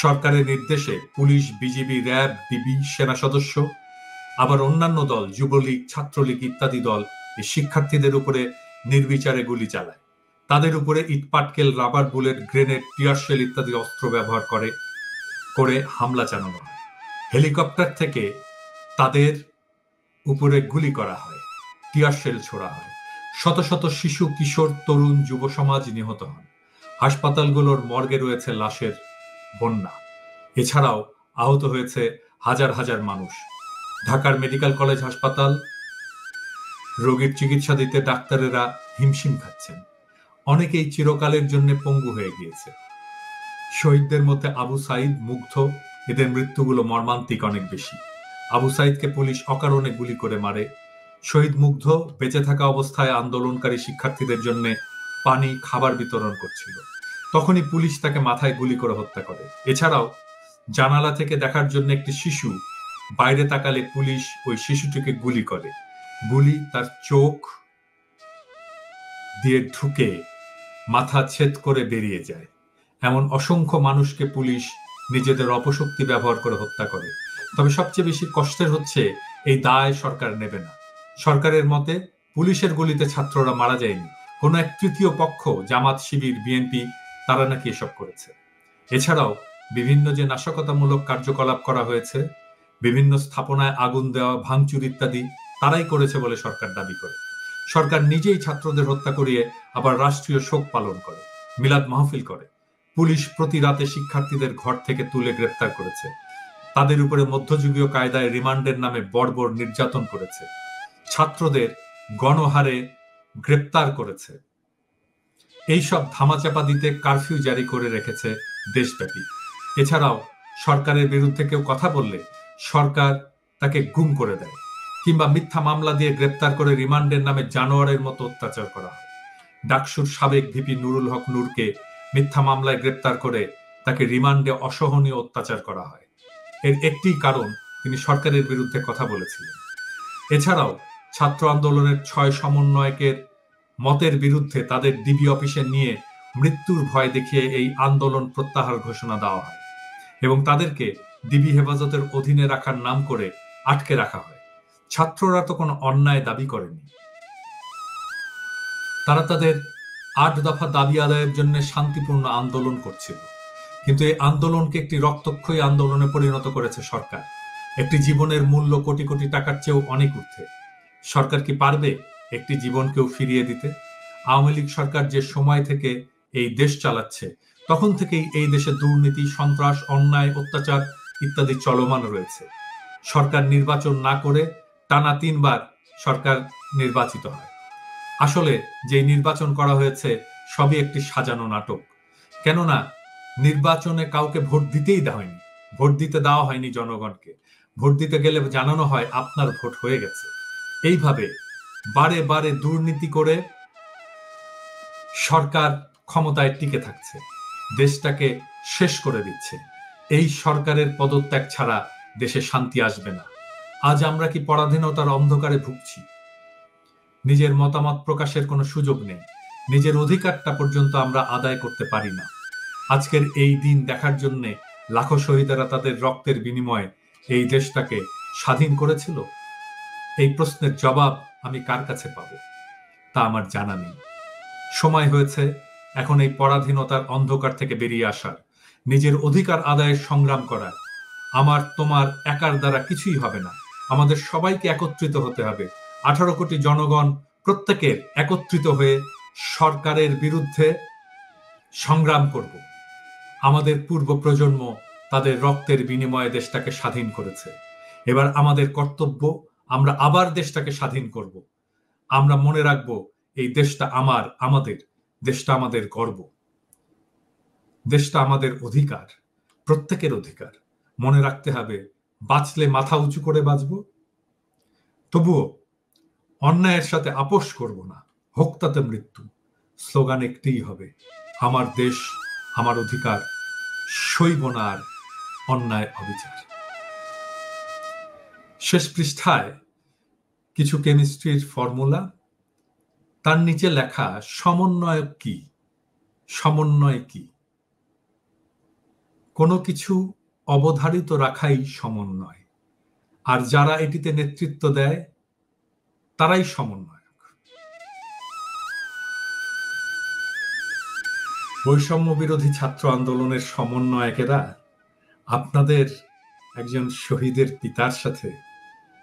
সরকারের নির্দেশে পুলিশ, বিজিবি, র্যাব, ডিবি, সেনা সদস্য, আবার অন্যান্য দল, যুবলীগ, ছাত্রলীগ ইত্যাদি দল এই শিক্ষার্থীদের উপরে নির্বিচারে গুলি চালায়। তাদের উপরে ইটপাটকেল, রাবার বুলেট, গ্রেনেড, টিয়ারশেল ইত্যাদি অস্ত্র ব্যবহার করে হামলা চালানো হয়। হেলিকপ্টার থেকে তাদের উপরে গুলি করা হয়, টিয়ারশেল ছোড়া হয়। শত শত শিশু, কিশোর, তরুণ, যুব সমাজ নিহত হন। হাসপাতালগুলোর মর্গে রয়েছে লাশের বন্যা। এছাড়াও আহত হয়েছে হাজার হাজার মানুষ। ঢাকার মেডিকেল কলেজ হাসপাতাল রোগীর চিকিৎসা দিতে ডাক্তারেরা হিমশিম খাচ্ছেন। অনেকেই চিরকালের জন্য পঙ্গু হয়ে গিয়েছে। শহীদদের মধ্যে আবু সাইদ, মুগ্ধ, এদের মৃত্যুগুলো মর্মান্তিক অনেক বেশি। আবু সাইদকে পুলিশ অকারণে গুলি করে মারে। শহীদ মুগ্ধ বেঁচে থাকা অবস্থায় আন্দোলনকারী শিক্ষার্থীদের জন্য পানি, খাবার বিতরণ করছিল। তখনই পুলিশ তাকে মাথায় গুলি করে হত্যা করে। এছাড়াও জানালা থেকে দেখার জন্য একটি শিশু বাইরে তাকালে পুলিশ ওই শিশুটিকে গুলি করে। গুলি তার চোখ দিয়ে ঢুকে মাথা ছেদ করে বেরিয়ে যায়। এমন অসংখ্য মানুষকে পুলিশ নিজেদের অপশক্তি ব্যবহার করে হত্যা করে। তবে সবচেয়ে বেশি কষ্টের হচ্ছে এই দায় সরকার নেবে না। সরকারের মতে পুলিশের গুলিতে ছাত্ররা মারা যায়নি, কোনো এক তৃতীয় পক্ষ, জামাত, শিবির, বিএনপি, তারা নাকি এসব করেছে। এছাড়াও বিভিন্ন যে নাশকতামূলক কার্যকলাপ করা হয়েছে, বিভিন্ন স্থাপনায় আগুন দেওয়া, ভাঙচুর ইত্যাদি তারাই করেছে বলে সরকার দাবি করে। সরকার নিজেই ছাত্রদের হত্যা করিয়ে আবার রাষ্ট্রীয় শোক পালন করে, মিলাদ মাহফিল করে। পুলিশ প্রতি রাতে শিক্ষার্থীদের ঘর থেকে তুলে গ্রেপ্তার করেছে, তাদের উপরে মধ্যযুগীয় কায়দায় রিমান্ডের নামে বর্বর নির্যাতন করেছে, ছাত্রদের গণহারে গ্রেপ্তার করেছে। এইসব ধামাচাপা দিতে কারফিউ জারি করে রেখেছে দেশব্যাপী। এছাড়াও সরকারের বিরুদ্ধে কেউ কথা বললে সরকার তাকে গুম করে দেয়, কিংবা মিথ্যা মামলা দিয়ে গ্রেপ্তার করে রিমান্ডের নামে জানোয়ারের মতো অত্যাচার করা হয়। ডাকসুর সাবেক ভিপি নুরুল হক নূরকে মিথ্যা মামলায় গ্রেপ্তার করে তাকে রিমান্ডে অসহনীয় অত্যাচার করা হয়। এর একটি কারণ, তিনি সরকারের বিরুদ্ধে কথা বলেছিলেন। এছাড়াও ছাত্র আন্দোলনের 6 সমন্বয়কের মতের বিরুদ্ধে তাদের ডিবি অফিসে নিয়ে মৃত্যুর ভয় দেখিয়ে এই আন্দোলন প্রত্যাহার ঘোষণা দেওয়া হয় এবং তাদেরকে ডিবি হেফাজতের অধীনে রাখার নাম করে আটকে রাখা হয়। ছাত্ররা তো কোনো অন্যায় দাবি করেনি, তারা তাদের 8 দফা দাবি আদায়ের জন্য শান্তিপূর্ণ আন্দোলন করছিল। কিন্তু এই আন্দোলনকে একটি রক্তক্ষয়ী আন্দোলনে পরিণত করেছে সরকার। একটি জীবনের মূল্য কোটি কোটি টাকার চেয়েও অনেক ঊর্ধ্বে। সরকার কি পারবে একটি জীবনকেও ফিরিয়ে দিতে? আওয়ামী লীগ সরকার যে সময় থেকে এই দেশ চালাচ্ছে, তখন থেকেই এই দেশে দুর্নীতি, সন্ত্রাস, অন্যায়, অত্যাচার ইত্যাদি চলমান রয়েছে। সরকার নির্বাচন না করে টানা 3 বার সরকার নির্বাচিত হয়। আসলে যে নির্বাচন করা হয়েছে সবই একটি সাজানো নাটক। কেননা নির্বাচনে কাউকে ভোট দিতেই দেওয়া হয়নি, ভোট দিতে দেওয়া হয়নি জনগণকে। ভোট দিতে গেলে জানানো হয় আপনার ভোট হয়ে গেছে। এইভাবে বারে বারে দুর্নীতি করে সরকার ক্ষমতায় টিকে থাকছে, দেশটাকে শেষ করে দিচ্ছে। এই সরকারের পদত্যাগ ছাড়া দেশে শান্তি আসবে না। আজ আমরা কি পরাধীনতার অন্ধকারে ভুগছি? নিজের মতামত প্রকাশের কোনো সুযোগ নেই, নিজের অধিকারটা পর্যন্ত আমরা আদায় করতে পারি না। আজকের এই দিন দেখার জন্য লাখো শহীদেরা তাদের রক্তের বিনিময়ে এই দেশটাকে স্বাধীন করেছিল। এই প্রশ্নের জবাব আমি কার কাছে পাবো তা আমার জানা নেই। সময় হয়েছে এখন এই পরাধীনতার অন্ধকার থেকে বেরিয়ে আসার, নিজের অধিকার আদায়ের সংগ্রাম করার। আমার তোমার একার দ্বারা কিছুই হবে না, আমাদের সবাইকে একত্রিত হতে হবে। 18 কোটি জনগণ প্রত্যেকের একত্রিত হয়ে সরকারের বিরুদ্ধে সংগ্রাম করব। আমাদের পূর্ব প্রজন্ম তাদের রক্তের বিনিময়ে দেশটাকে স্বাধীন করেছে। এবার আমাদের কর্তব্য, আমরা আবার দেশটাকে স্বাধীন করব। আমরা মনে রাখব এই দেশটা আমাদের দেশটা আমাদের গর্ব, দেশটা আমাদের অধিকার, প্রত্যেকের অধিকার। মনে রাখতে হবে, বাঁচলে মাথা উঁচু করে বাঁচব, তবুও অন্যায়ের সাথে আপোষ করব না, হোক তাতে মৃত্যু। স্লোগান একটিই হবে, আমার দেশ, আমার অধিকার, সইব না আর অন্যায় অবিচার। শেষ পৃষ্ঠায় কিছু কেমিস্ট্রির ফর্মুলা, তার নিচে লেখা সমন্বয় কি। সমন্বয় কি? কোনো কিছু অবধারিত রাখাই সমন্বয়, আর যারা এটিতে নেতৃত্ব দেয় তারাই সমন্বয়ক। বৈষম্য বিরোধী ছাত্র আন্দোলনের সমন্বয়কেরা আপনাদের একজন শহীদের পিতার সাথে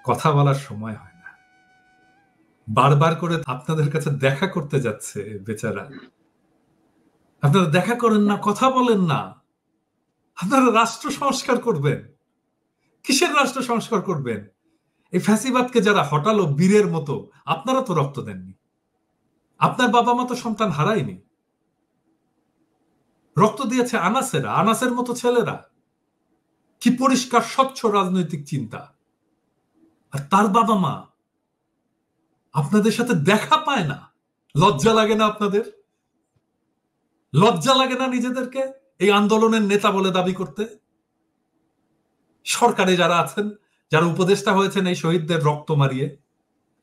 কথা বলার সময় হয় না, বারবার করে আপনাদের কাছে দেখা করতে যাচ্ছে বেচারা। আপনারা দেখা করেন না, কথা বলেন না। আপনারা রাষ্ট্র সংস্কার করবেন, কিসের রাষ্ট্র সংস্কার করবেন? এই ফ্যাসিবাদকে যারা হটালো বীরের মতো, আপনারা তো রক্ত দেননি, আপনার বাবা মা তো সন্তান হারায়নি, রক্ত দিয়েছে আনাসেরা, আনাসের মতো ছেলেরা। কি পরিষ্কার স্বচ্ছ রাজনৈতিক চিন্তা। আর তার বাবা মা আপনাদের সাথে দেখা পায় না। লজ্জা লাগে না আপনাদের? লজ্জা লাগে না নিজেদেরকে এই আন্দোলনের নেতা বলে দাবি করতে? সরকারে যারা আছেন, যারা উপদেষ্টা হয়েছেন এই শহীদদের রক্ত মারিয়ে,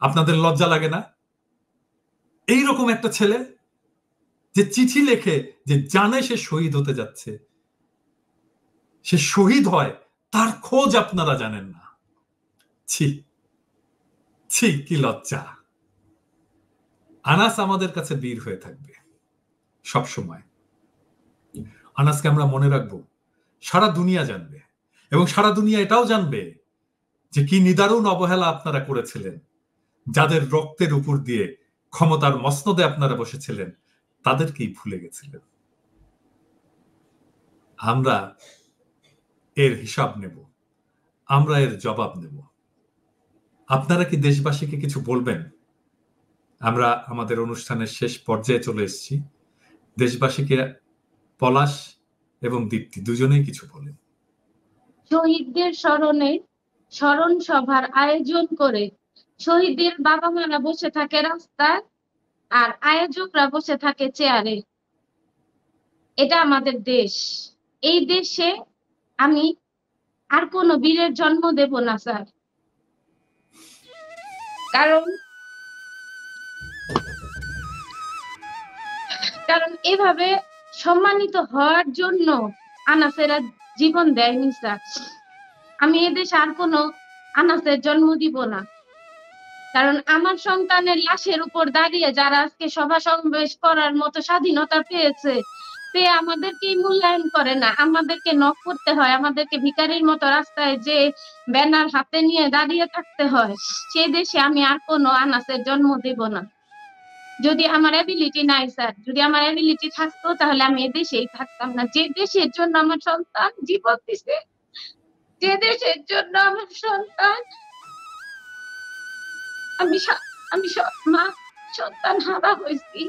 আপনাদের লজ্জা লাগে না? এইরকম একটা ছেলে যে চিঠি লেখে, যে জানে সে শহীদ হতে যাচ্ছে, সে শহীদ হয়, তার খোঁজ আপনারা জানেন না। ছি ছি, কি লজ্জা। আনাস আমাদের কাছে বীর হয়ে থাকবে সব সময়। আনাসকে আমরা মনে রাখবো, সারা দুনিয়া জানবে, এবং সারা দুনিয়া এটাও জানবে যে কি নিদারুণ অবহেলা আপনারা করেছিলেন। যাদের রক্তের উপর দিয়ে ক্ষমতার মসনদে আপনারা বসেছিলেন তাদেরকেই ভুলে গেছিলেন। আমরা এর হিসাব নেব, আমরা এর জবাব নেব। আপনারা কি দেশবাসীকে কিছু বলবেন? আমরা আমাদের অনুষ্ঠানের শেষ পর্যায়ে চলে এসেছি। দেশবাসীকে পলাশ এবং দীপ্তি দুজনেই কিছু বলেন। শহীদদের স্মরণে স্মরণ সভার আয়োজন করে শহীদদের বাবা মারা বসে থাকে রাস্তায়, আর আয়োজকরা বসে থাকে চেয়ারে। এটা আমাদের দেশ। এই দেশে আমি আর কোনো বীরের জন্ম দেব না স্যার, কারণ এভাবে সম্মানিত হওয়ার জন্য আনাসেরা জীবন দেয়নি স্যার। আমি এদেশে আর কোনো আনাসের জন্ম দিব না, কারণ আমার সন্তানের লাশের উপর দাঁড়িয়ে যারা আজকে সভা সমাবেশ করার মতো স্বাধীনতা পেয়েছে, পেয়ে আমাদেরকে মূল্যায়ন করে না, আমাদেরকে নক করতে হয়, আমাদেরকে ভিখারির মতো রাস্তায় যে ব্যানার হাতে নিয়ে দাঁড়িয়ে থাকতে হয়, সেই দেশে আমি আর কোনো আনাসের জন্ম দেব না। যদি আমার অ্যাবিলিটি নাই স্যার, যদি আমার অ্যাবিলিটি থাকতো তাহলে আমি এদেশেই থাকতাম না। যে দেশের জন্য আমার সন্তান জীবন দিছে, যে দেশের জন্য আমার সন্তান, আমি মা সন্তান হারা হয়েছি,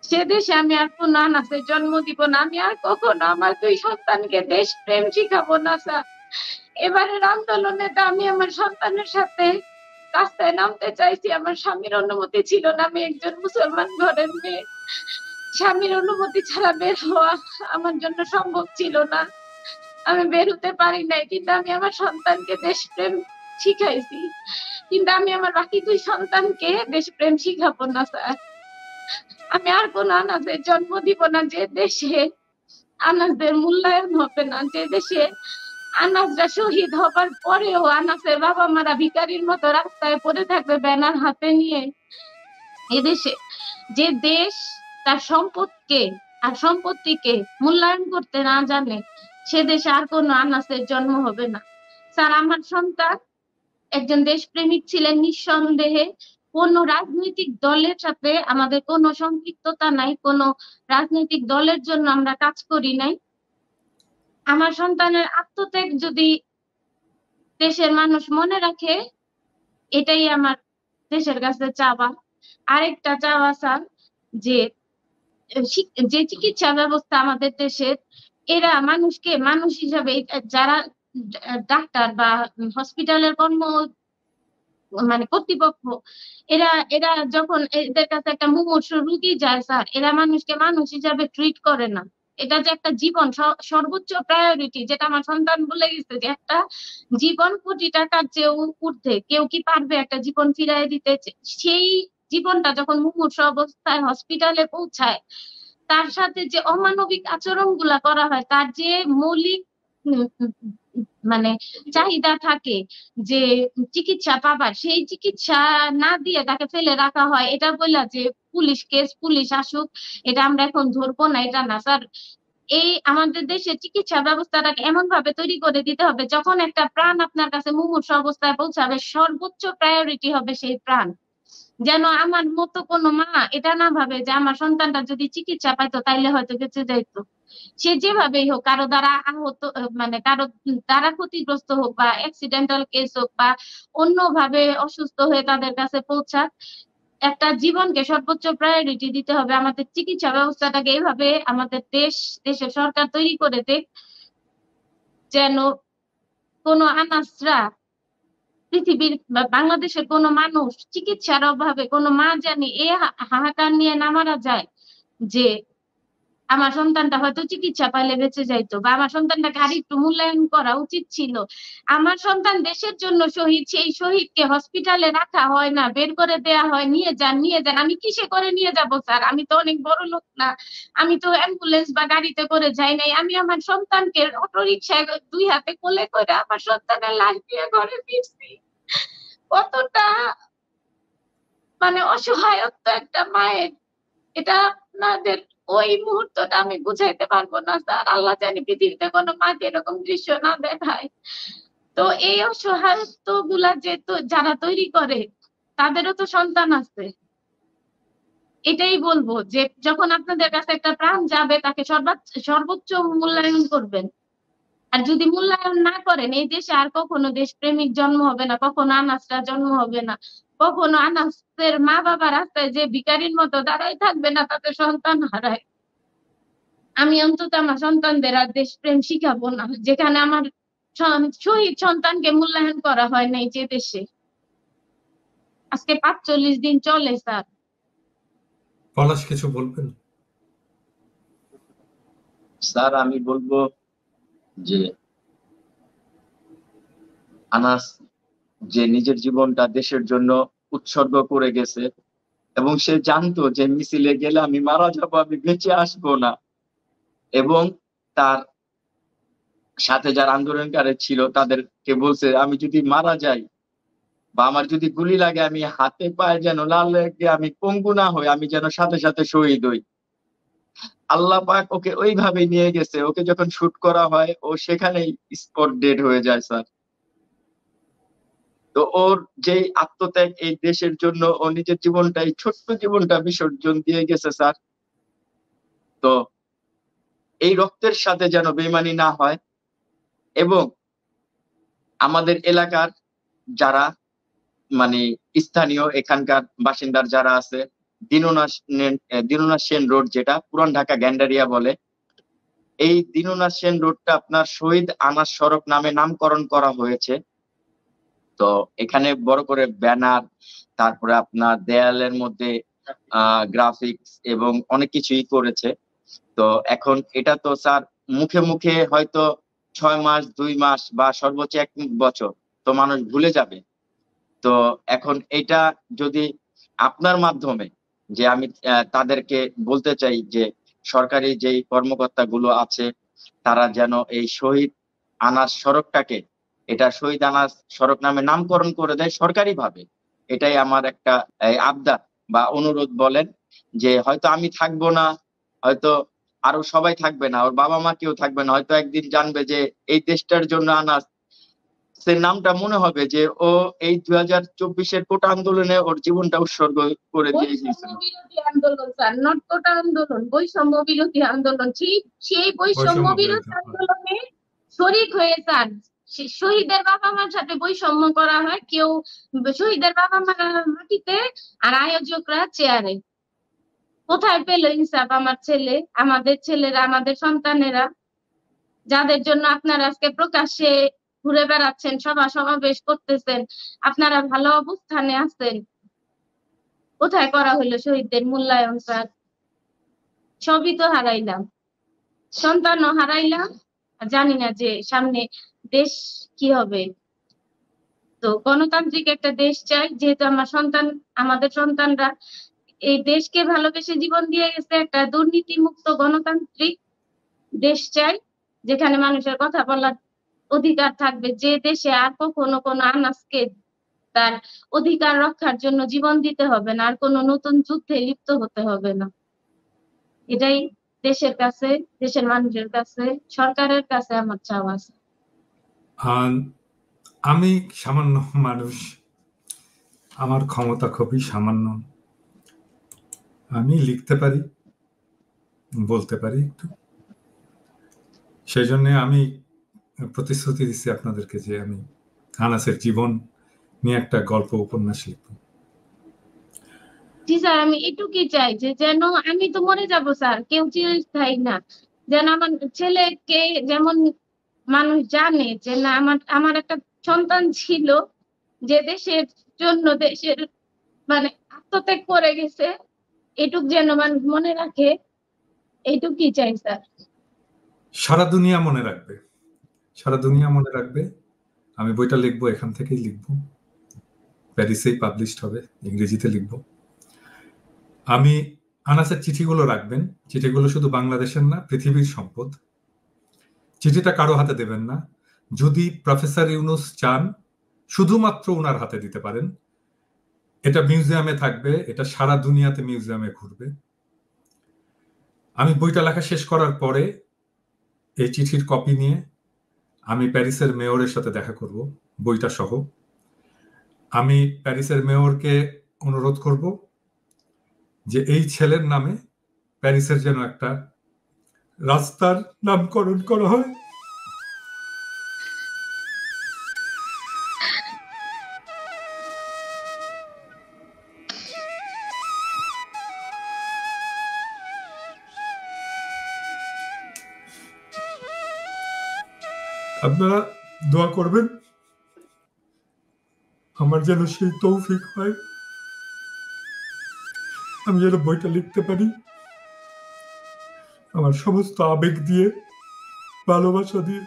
সে দেশে আমি আর কোনো আনাসের জন্ম দিব না। আমি আর কখনো আমার দুই সন্তানকে দেশ প্রেম শিখাবো না স্যার। এবারের আন্দোলনে তো আমি আমার সন্তানের সাথে রাস্তায় নামতে চাইছি, আমার স্বামীর অনুমতি ছিল না। আমি একজন মুসলমান ঘরের মেয়ে, স্বামীর অনুমতি ছাড়া বের হওয়া আমার জন্য সম্ভব ছিল না, আমি বের হতে পারি নাই। কিন্তু আমি আমার সন্তানকে দেশপ্রেম শিখাইছি, কিন্তু আমি আমার বাকি দুই সন্তানকে দেশপ্রেম শিখাবো না স্যার। আমি আর কোন আনাসের জন্ম দিব না যে দেশে আনাসদের মূল্যায়ন হবে না, যে দেশে আনাসরা শহীদ হবার পরেও আনাসের বাবা মারা ভিখারির মতো রাস্তায় পড়ে থাকবে ব্যানার হাতে নিয়ে। এদেশে যে দেশ তার সম্পত্তিকে মূল্যায়ন করতে না জানে, সে দেশে আর কোনো আনাসের জন্ম হবে না স্যার। আমার সন্তান একজন দেশপ্রেমিক ছিলেন নিঃসন্দেহে। কোন রাজনৈতিক দলের সাথে আমাদের কোনো সম্পৃক্ততা নাই, কোনো রাজনৈতিক দলের জন্য আমরা কাজ করি নাই। আমার সন্তানের আত্মত্যাগ যদি দেশের মানুষ মনে রাখে, এটাই আমার দেশের কাছে চাওয়া। আরেকটা চাওয়া স্যার, যে চিকিৎসা ব্যবস্থা আমাদের দেশের, এরা মানুষকে মানুষ হিসাবে, যারা ডাক্তার বা হসপিটালের কর্তৃপক্ষ, এরা এরা যখন এদের কাছে একটা মুমূর্ষু রোগী যায় স্যার, এরা মানুষকে মানুষ হিসাবে ট্রিট করে না। এটা যে একটা জীবন, সর্বোচ্চ প্রায়োরিটি, যেটা আমার সন্তান বলে গেছে যে একটা জীবন কোটি টাকার চেয়েও ঊর্ধ্বে। কেউ কি পারবে একটা জীবন ফিরাই দিতে? সেই জীবনটা যখন মুমূর্ষু অবস্থায় হসপিটালে পৌঁছায়, তার সাথে যে অমানবিক আচরণ গুলা করা হয়, তার যে মৌলিক চাহিদা থাকে যে চিকিৎসা পাবার, সেই চিকিৎসা না দিয়ে তাকে ফেলে রাখা হয়। এটা বললা যে পুলিশ কেস, পুলিশ আসুক, এটা আমরা এখন ধরবো না, এটা না স্যার। এই আমাদের দেশের চিকিৎসা ব্যবস্থাটাকে এমন ভাবে তৈরি করে দিতে হবে, যখন একটা প্রাণ আপনার কাছে মুমূর্ষু অবস্থায় পৌঁছাবে, সর্বোচ্চ প্রায়োরিটি হবে সেই প্রাণ। যেন আমার মতো কোনো মা এটা না ভাবে যে আমার সন্তানটা যদি চিকিৎসা পাইতো তাইলে হয়তো বেঁচে যাইতো। সে যেভাবেই হোক, কারো দ্বারা আহত, কারো দ্বারা ক্ষতিগ্রস্ত হোক, বা অ্যাক্সিডেন্টাল কেস হোক, বা অন্যভাবে অসুস্থ হয়ে তাদের কাছে পৌঁছাক, একটা জীবনকে সর্বোচ্চ প্রায়োরিটি দিতে হবে। আমাদের চিকিৎসা ব্যবস্থাটাকে এইভাবে আমাদের দেশের সরকার তৈরি করে দেখ, যেন কোনো আনাসরা, পৃথিবীর বাংলাদেশের কোনো মানুষ চিকিৎসার অভাবে, কোনো মা জানি এ হাহাকার নিয়ে না মারা যায় যে আমার সন্তানটা হয়তো চিকিৎসা পাইলে বেঁচে যাইতো, বা আমার সন্তানটাকে আর একটু মূল্যায়ন করা উচিত ছিল। আমার সন্তান দেশের জন্য শহীদ, সেই শহীদকে হসপিটালে রাখা হয় না, বের করে দেয়া হয়, নিয়ে যান নিয়ে যান। আমি কিসে করে নিয়ে যাব স্যার? আমি তো অনেক বড় লোক না, আমি তো অ্যাম্বুলেন্স বা গাড়িতে করে যাই নাই। আমি আমার সন্তানকে অটোরিকশায় দুই হাতে কোলে করে আমার সন্তানের লাশ দিয়ে ঘরে ফিরছি। কতটা মানে অসহায়ত্ব একটা মায়ের, এটা আপনাদের ওই মুহূর্তটা আমি বুঝাইতে পারবো না স্যার। আল্লাহ জানি পৃথিবীতে কোনো মাকে এরকম দৃশ্য না দেখায়। তো এই অসহায়ত্ব গুলা যে তো যারা তৈরি করে তাদেরও তো সন্তান আছে। এটাই বলবো যে যখন আপনাদের কাছে একটা প্রাণ যাবে তাকে সর্বোচ্চ মূল্যায়ন করবেন। আর যদি মূল্যায়ন না করেন এই দেশে আর কখনো দেশপ্রেমিক জন্ম হবে না, কখনো আনাসরা জন্ম হবে না, কখনো আনাসের মা বাবা রাস্তায় যে ভিখারির মতো দাঁড়াই থাকবে না, তাতে সন্তান হারায়। আমি অন্তত আমার সন্তানদের আর দেশপ্রেম শিখাবো না যেখানে আমার শহীদ সন্তানকে মূল্যায়ন করা হয় নাই যে দেশে। আজকে ৪৫ দিন চলে স্যার। পলাশ কিছু বলবেন? স্যার আমি বলবো যে আনাস যে নিজের জীবনটা দেশের জন্য উৎসর্গ করে গেছে এবং সে জানতো যে মিছিলে গেলে আমি মারা যাবো, আমি বেঁচে আসবো না, এবং তার সাথে যারা আন্দোলনকারী ছিল তাদেরকে বলছে আমি যদি মারা যাই বা আমার যদি গুলি লাগে আমি হাতে পায়ে যেন লাল লেগে আমি পঙ্গু না হই, আমি যেন সাথে সাথে শহীদ হই। আল্লাহ পাক ওকে ওইভাবে নিয়ে গেছে, ওকে যখন শুট করা হয় ও সেখানেই স্পট ডেড হয়ে যায় স্যার। তো ওর যে আত্মত্যাগ এই দেশের জন্য, ও নিজের জীবনটা এই ছোট্ট জীবনটা বিসর্জন দিয়ে গেছে স্যার। তো এই রক্তের সাথে যেন বেইমানি না হয়, এবং আমাদের এলাকার যারা মানে স্থানীয় এখানকার বাসিন্দার যারা আছে, দীননাথ সেন রোড যেটা পুরান ঢাকা গ্যান্ডারিয়া বলে, এই দীননাথ সেন রোডটা আপনার শহীদ আনাস সড়ক নামে নামকরণ করা হয়েছে। তো এখানে বড় করে ব্যানার, তারপরে আপনার দেয়ালের মধ্যে গ্রাফিক্স এবং অনেক কিছুই করেছে। তো এখন এটা তো স্যার মুখে মুখে হয়তো 6 মাস 2 মাস বা সর্বোচ্চ 1 বছর তো মানুষ ভুলে যাবে। তো এখন এটা যদি আপনার মাধ্যমে, যে আমি তাদেরকে বলতে চাই যে সরকারি যেই কর্মকর্তা গুলো আছে তারা যেন এই শহীদ আনাস সড়কটাকে এটা শহীদ আনাস সড়ক নামে নামকরণ করে দেয় সরকারি ভাবে। এটাই আমার একটা আবদার বা অনুরোধ বলেন, যে হয়তো আমি থাকবো না, হয়তো আরো সবাই থাকবে না, ওর বাবা মা কেউ থাকবে না, হয়তো একদিন জানবে যে এই দেশটার জন্য আনাস সে নামটা মনে হবে যে ও এই 2024-এর কোটা আন্দোলনে ওর জীবনটা উৎসর্গ করে দিয়ে গিয়েছিল। বৈষম্য বিরোধী আন্দোলন স্যার, নট কোটা আন্দোলন, বৈষম্য বিরোধী আন্দোলন। সেই বৈষম্য বিরোধী আন্দোলনে শরীক হয়ে স্যার শহীদের বাবা মার সাথে বৈষম্য করা হয়। কেউ শহীদের বাবা মারা মাটিতে আর আয়োজকরা চেয়ারে। কোথায় পেল ইনসাফ আমার ছেলে, আমাদের ছেলেরা, আমাদের সন্তানেরা, যাদের জন্য আপনারা আজকে প্রকাশ্যে ঘুরে বেড়াচ্ছেন, সভা সমাবেশ করতেছেন, আপনারা ভালো অবস্থানে আছেন, কোথায় করা হইলো শহীদদের মূল্যায়ন স্যার? সবই তো হারাইলাম, সন্তানও হারাইলাম, জানি না যে সামনে দেশ কি হবে। তো গণতান্ত্রিক একটা দেশ চাই, যেহেতু আমাদের সন্তানরা এই দেশকে ভালোবেসে জীবন দিয়ে গেছে। একটা দুর্নীতি মুক্ত গণতান্ত্রিক দেশ চাই, যেখানে মানুষের কথা বলার অধিকার থাকবে, যে দেশে আর কখনো কোনো আনাসকে তার অধিকার রক্ষার জন্য জীবন দিতে হবে না, আর কোনো নতুন যুদ্ধে লিপ্ত হতে হবে না। এটাই দেশের কাছে, দেশের মানুষের কাছে, সরকারের কাছে আমার চাওয়া আছে। আমি সামান্য মানুষ, আমার ক্ষমতা খুবই সামান্য, আমি লিখতে পারি, বলতে পারি একটু, সেই জন্য আমি প্রতিশ্রুতি দিচ্ছি আপনাদেরকে যে আমি আনাসের জীবন নিয়ে একটা গল্প উপন্যাস লিখব। জি স্যার, আমি এটুকুই চাই যে যেন আমি তো মরে যাব স্যার, কেউ চিরস্থায়ী না, যেন আমার ছেলেকে যেমন মানুষ জানে যে না আমার একটা সন্তান ছিল যে দেশের জন্য, দেশের মানে আত্মত্যাগ করে গেছে, এটুক যেন মানুষ মনে রাখে, এইটুকুই চাই স্যার। সারা দুনিয়া মনে রাখবে, সারা দুনিয়া মনে রাখবে। আমি বইটা লিখবো, এখান থেকেই লিখবো, প্যারিসেই পাবলিশড হবে, ইংরেজিতে লিখবো। আমি আনাসের চিঠিগুলো রাখবেন, চিঠিগুলো শুধু বাংলাদেশের না, পৃথিবীর সম্পদ। চিঠিটা কারো হাতে দেবেন না। যদি প্রফেসর ইউনুস চান শুধুমাত্র ওনার হাতে দিতে পারেন। এটা মিউজিয়ামে থাকবে, এটা সারা দুনিয়াতে মিউজিয়ামে ঘুরবে। আমি বইটা লেখা শেষ করার পরে এই চিঠির কপি নিয়ে আমি প্যারিসের মেয়রের সাথে দেখা করব, বইটা সহ। আমি প্যারিসের মেয়রকে অনুরোধ করব যে এই ছেলের নামে প্যারিসের যেন একটা রাস্তার নামকরণ করা হয়। আপনারা দোয়া করবেন আমার যেন সেই তৌফিক হয়, আমি যেন বইটা লিখতে পারি আমার সমস্ত আবেগ দিয়ে, ভালোবাসা দিয়ে।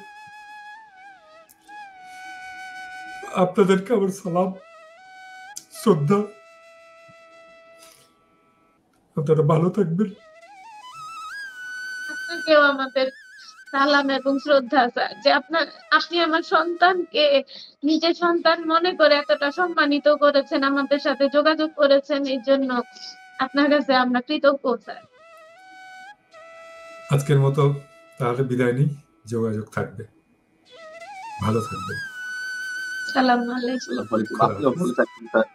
আপনাদেরকে আমার সালাম, শ্রদ্ধা। আপনারা ভালো থাকবেন। আপনাকেও আমাদের সালাম এবং শ্রদ্ধা স্যার, যে আপনি আমার সন্তানকে নিজের সন্তান মনে করে এতটা সম্মানিত করেছেন, আমাদের সাথে যোগাযোগ করেছেন, এই জন্য আপনার কাছে আমরা কৃতজ্ঞ স্যার। আজকের মতো তাহলে বিদায় নিই, যোগাযোগ থাকবে, ভালো থাকবেন। সালাম আলাইকুম। আপনিও ভালো থাকবেন স্যার।